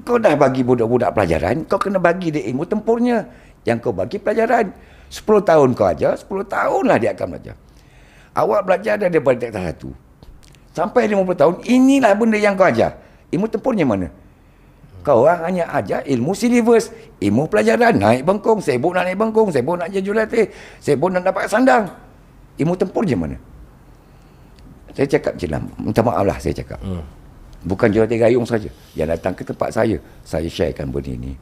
Kau dah bagi budak-budak pelajaran, kau kena bagi dia ilmu tempurnya. Yang kau bagi pelajaran 10 tahun kau ajar, 10 tahunlah dia akan belajar. Awak belajar daripada tingkat 1 sampai 50 tahun, inilah benda yang kau ajar. Ilmu tempurnya mana? Kau orang hanya ajar ilmu silibus, ilmu pelajaran, naik bengkung, sibuk nak naik bengkung, sibuk nak jadi jurulatih, sibuk nak dapat sandang. Ilmu tempurnya mana? Saya cakap je lah, minta maaf lah saya cakap. Bukan jurulatih gayung saja yang datang ke tempat saya sharekan benda ini.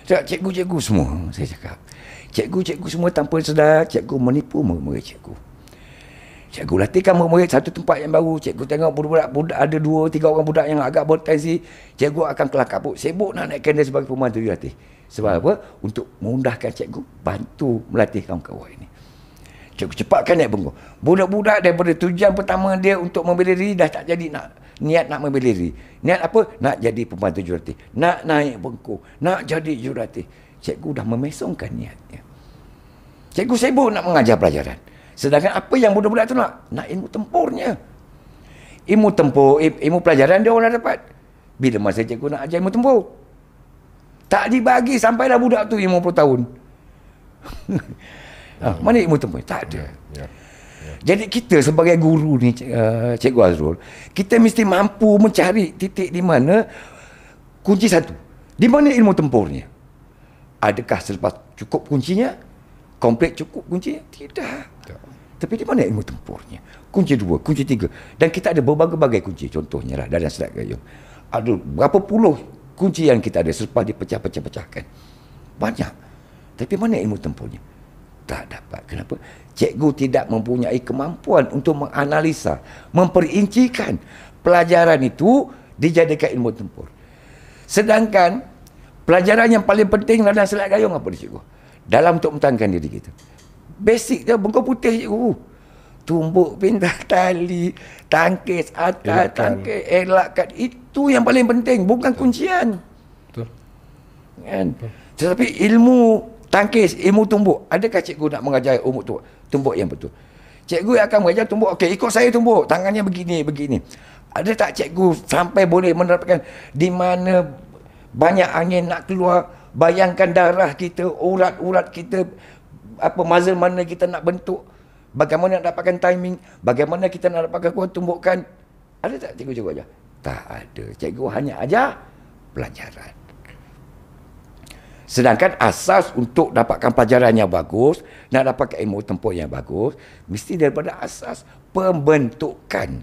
Cikgu-cikgu semua, saya cakap, cikgu-cikgu semua tanpa sedar, cikgu menipu murid cikgu. Cikgu latihkan murid satu tempat yang baru, cikgu tengok budak-budak ada 2-3 orang budak yang agak berpotensi, cikgu akan kelak kabut, sibuk nak naikkan dia sebagai pembantu jurulatih. Sebab apa? Untuk memudahkan cikgu bantu melatih kawan-kawan ini. Cikgu cepatkan naik bengkung. Budak-budak daripada tujuan pertama dia untuk membela diri dah tak jadi niat nak membela diri. Niat apa? Nak jadi pembantu jurulatih, nak naik bengkung, nak jadi jurulatih. Cikgu dah memesongkan niatnya. Cikgu sibuk nak mengajar pelajaran. Sedangkan apa yang budak-budak tu nak ilmu tempurnya. Ilmu tempur, ilmu pelajaran dia orang dah dapat. Bila masa cikgu nak ajar ilmu tempur? Tak dibagi sampailah budak tu 50 tahun. Mana ilmu tempur? Tak ada. Jadi kita sebagai guru ni, Cikgu Azrul, kita mesti mampu mencari titik di mana kunci 1. Di mana ilmu tempurnya? Adakah selepas cukup kuncinya? Komplit cukup kuncinya? Tidak. Tapi di mana ilmu tempurnya? Kunci 2, kunci 3. Dan kita ada berbagai-bagai kunci. Contohnya lah dalam silat gayung, ada berapa puluh kunci yang kita ada selepas dipecah-pecahkan. Banyak. Tapi mana ilmu tempurnya? Tak dapat. Kenapa? Cikgu tidak mempunyai kemampuan untuk menganalisa, memperincikan pelajaran itu dijadikan ilmu tempur. Sedangkan pelajaran yang paling penting dalam silat gayung apa dia, cikgu? Dalam untuk mempertahankan diri kita. Basic dia bengkok putih, cikgu. Tumbuk pintar tali, tangkis atas, tangkis elakkan. Itu yang paling penting, bukan kuncian. Betul. Kan? Tetapi ilmu tangkis, ilmu tumbuk, adakah cikgu nak mengajar ilmu tumbuk yang betul? Cikgu yang akan mengajar tumbuk, okey, ikut saya tumbuk, tangannya begini, begini. Ada tak cikgu sampai boleh menerapkan di mana banyak angin nak keluar, bayangkan darah kita, urat-urat kita, apa muscle mana kita nak bentuk, bagaimana nak dapatkan timing, bagaimana kita nak dapatkan kuat tumbukan. Ada tak cikgu-cikgu ajar? Tak ada. Cikgu hanya ajar pelajaran. Sedangkan asas untuk dapatkan pelajaran yang bagus, nak dapatkan ilmu tempur yang bagus, mesti daripada asas pembentukan.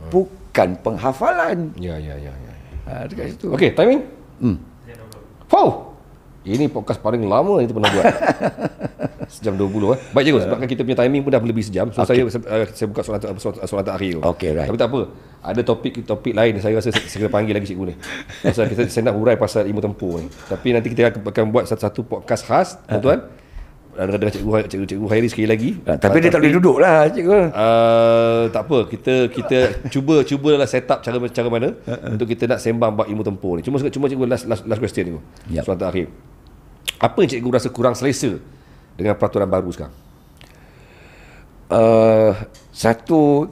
Bukan penghafalan. Ya. Dekat situ. Okey, timing? Wow! Ini podcast paling lama yang kita pernah buat. Sejam 20. Baik cikgu, sebabkan kita punya timing pun dah lebih sejam. So saya buka soalan terakhir. Okey, right. Tapi tak apa. Ada topik lain saya rasa saya kena panggil lagi cikgu ni. Pasal saya nak hurai pasal ilmu tempur ni. Tapi nanti kita akan buat satu podcast khas, tuan-tuan. Dengan cikgu Hairi sekali lagi. Tapi dia tak boleh duduk lah, cikgu. Tak apa, kita cubalah set up cara mana untuk kita nak sembang bab ilmu tempur ni. Cuma cikgu last question ni. Yep. Soalan terakhir. Apa yang cikgu rasa kurang selesa dengan peraturan baru sekarang? Satu,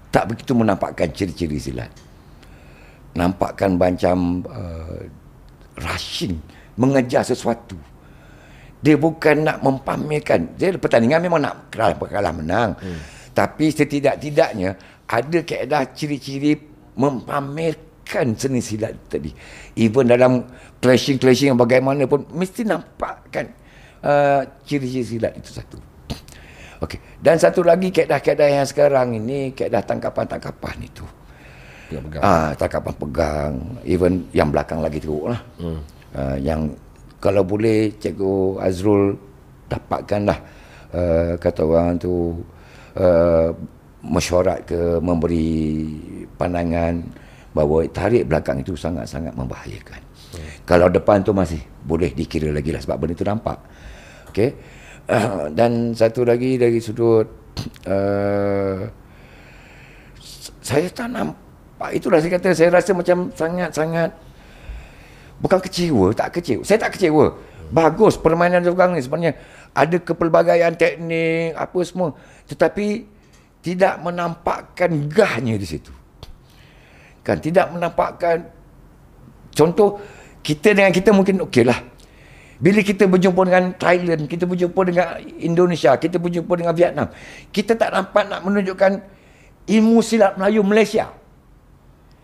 tak begitu menampakkan ciri-ciri silat. Nampakkan macam rushing, mengejar sesuatu. Dia bukan nak mempamerkan. Dia pertandingan memang nak kalah menang. Tapi setidak-tidaknya ada kaedah ciri-ciri mempamerkan seni silat tadi. Even dalam clashing yang bagaimana pun mesti nampakkan ciri-ciri silat itu satu. Okey. Dan satu lagi kaedah-kaedah yang sekarang ini, kaedah tangkapan-tangkapan itu. Tangkapan pegang, even yang belakang lagi teruk lah. Yang kalau boleh Cikgu Azrul dapatkanlah kata orang tu mesyuarat ke memberi pandangan bahawa tarik belakang itu sangat-sangat membahayakan. Kalau depan tu masih boleh dikira lagi lah sebab benda itu nampak. Okey. Dan satu lagi dari sudut saya tak nampak, itulah saya kata, saya rasa macam sangat-sangat bukan kecewa, saya tak kecewa. Bagus permainan sekarang ni sebenarnya, ada kepelbagaian teknik apa semua, tetapi tidak menampakkan gahnya di situ. Kan tidak menampakkan. Contoh, kita dengan kita mungkin okeylah. Bila kita berjumpa dengan Thailand, kita berjumpa dengan Indonesia, kita berjumpa dengan Vietnam, kita tak nampak nak menunjukkan ilmu silat Melayu Malaysia.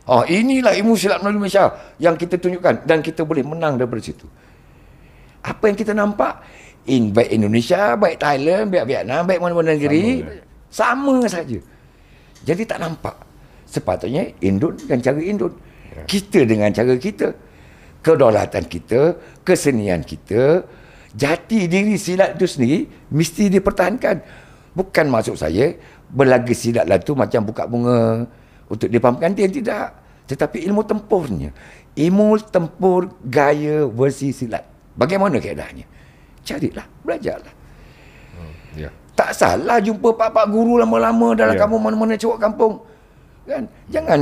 Inilah ilmu silat Melayu Malaysia yang kita tunjukkan dan kita boleh menang daripada situ. Apa yang kita nampak, baik Indonesia, baik Thailand, baik Vietnam, baik mana-mana negeri, sama saja. Jadi tak nampak. Sepatutnya Indon dengan cara Indon, kita dengan cara kita, kedaulatan kita, kesenian kita, jati diri silat itu sendiri mesti dipertahankan. Bukan maksud saya berlaga silat lah tu macam buka bunga untuk dipamerkan, tidak. Tetapi ilmu tempurnya, ilmu tempur gaya versi silat, bagaimana keadaannya, carilah, belajarlah. Tak salah jumpa pak-pak guru lama-lama dalam kampung mana-mana cowok kampung, kan? Jangan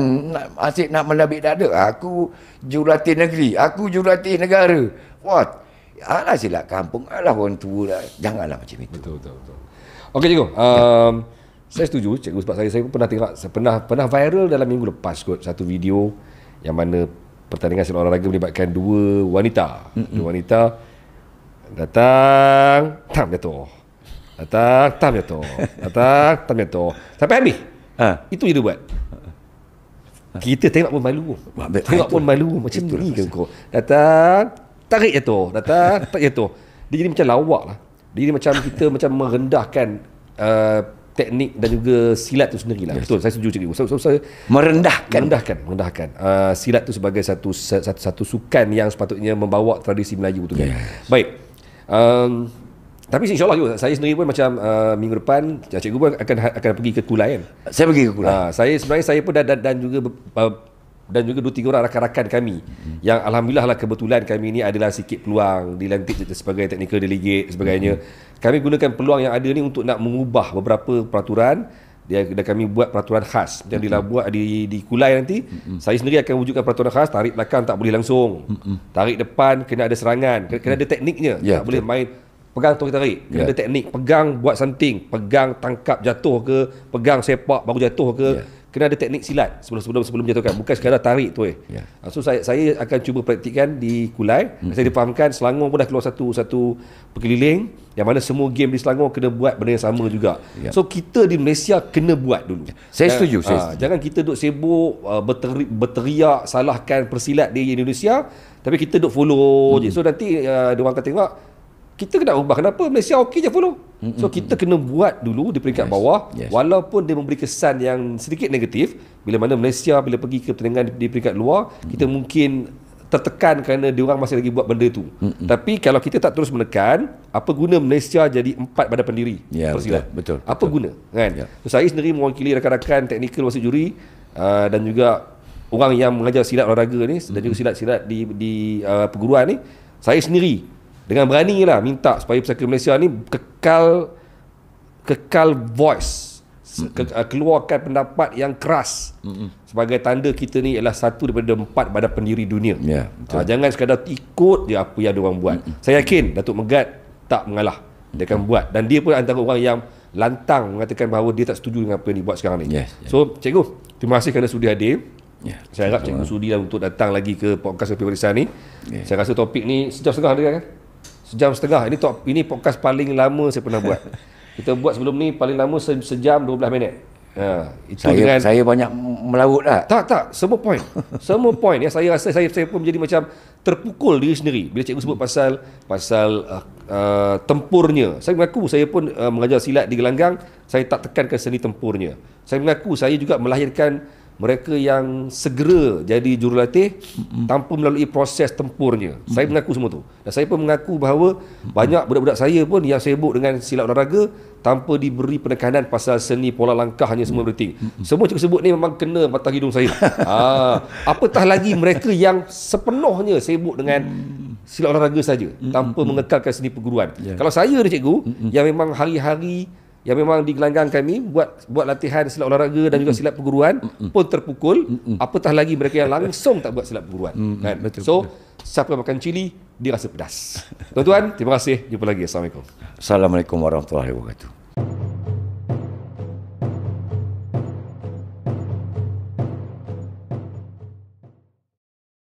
asyik nak melabik dada, aku jurulatih negeri, aku jurulatih negara. Alah silat kampung, alah orang tua lah. Janganlah macam itu. Betul. Okey cikgu, saya setuju cikgu, sebab saya pun pernah tengok, pernah viral dalam minggu lepas kot satu video yang mana pertandingan silat olahraga melibatkan dua wanita. Dua wanita datang, tam jatuh. Datang, tam jatuh. Datang, tam jatuh. Sampai habis. Itu je dia buat. Kita tengok pun malu. Tengok pun malu. Macam ni ke kau? Datang, tarik jatuh. Datang, tak jatuh. Dia jadi macam lawak lah. Dia jadi macam kita macam merendahkan teknik dan juga silat tu sendiri lah. Betul, saya setuju cikgu. So saya merendahkan silat tu sebagai satu sukan yang sepatutnya membawa tradisi Melayu tu kan. Baik. Tapi insyaAllah juga saya sendiri pun macam minggu depan cikgu pun akan pergi ke Kulai kan. Saya pergi ke Kulai. Saya pun dan juga 2-3 orang rakan-rakan kami yang alhamdulillah lah kebetulan kami ni adalah sikit peluang dilantik sebagai technical delegate sebagainya. Kami gunakan peluang yang ada ni untuk nak mengubah beberapa peraturan. Dan kami buat peraturan khas yang dibuat di Kulai nanti. Saya sendiri akan wujudkan peraturan khas, tarik belakang tak boleh langsung. Tarik depan kena ada serangan, kena ada tekniknya. Tak boleh main pegang tarik. Kena ada teknik, pegang buat something, pegang tangkap jatuh ke, pegang sepak baru jatuh ke. Kena ada teknik silat sebelum jatuhkan, bukan sekadar tarik tu So saya akan cuba praktikkan di Kulai. Saya difahamkan Selangor pun dah keluar satu perkeliling yang mana semua game di Selangor kena buat benda yang sama juga. So kita di Malaysia kena buat dulu. Saya setuju. Jangan kita duk sibuk berteriak salahkan persilat di Indonesia, tapi kita duk follow je. So nanti dia orang akan tengok kita kena ubah. Kenapa Malaysia okey je follow? So kita kena buat dulu di peringkat bawah, walaupun dia memberi kesan yang sedikit negatif. Bila mana Malaysia bila pergi ke pertandingan di peringkat luar, kita mungkin tertekan kerana diorang masih lagi buat benda tu. Tapi kalau kita tak terus menekan, apa guna Malaysia jadi 4 badan pendiri persilat? Betul. Apa guna kan? So, saya sendiri mewakili rakan-rakan teknikal wasit juri dan juga orang yang mengajar silat olahraga ni dan juga silat-silat di perguruan ni. Saya sendiri dengan berani lah minta supaya pesaka Malaysia ni kekal voice, keluarkan pendapat yang keras sebagai tanda kita ni ialah satu daripada 4 badan pendiri dunia. Jangan sekadar ikut je apa yang diorang buat. Saya yakin Datuk Megat tak mengalah, dia akan buat, dan dia pun antara orang yang lantang mengatakan bahawa dia tak setuju dengan apa yang dibuat sekarang ni. So cikgu, terima kasih kerana sudi hadir. Saya harap cikgu sudi lah untuk datang lagi ke podcast peperiksaan ni. Saya rasa topik ni sejam setengah dia kan? Sejam setengah. Ini podcast paling lama saya pernah buat. Kita buat sebelum ni paling lama sejam 12 minit. Saya banyak melaut lah. Tak, semua point. Semua point ya, saya rasa saya pun menjadi macam terpukul diri sendiri bila cikgu sebut pasal tempurnya. Saya mengaku saya pun mengajar silat di gelanggang, saya tak tekankan seni tempurnya. Saya mengaku saya juga melahirkan mereka yang segera jadi jurulatih tanpa melalui proses tempurnya. Saya mengaku semua tu. Dan saya pun mengaku bahawa banyak budak-budak saya pun yang sibuk dengan silat olahraga tanpa diberi penekanan pasal seni pola langkahnya semua everything. Semua cikgu sebut ni memang kena mata hidung saya. Apatah lagi mereka yang sepenuhnya sibuk dengan silat olahraga saja tanpa mengekalkan seni perguruan. Kalau saya ni cikgu yang memang hari-hari yang memang di gelanggang kami buat latihan silat olahraga dan juga silat perguruan pun terpukul, apatah lagi mereka yang langsung tak buat silat perguruan kan? So siapa makan cili dia rasa pedas. Tuan-tuan, terima kasih, jumpa lagi. Assalamualaikum Warahmatullahi Wabarakatuh.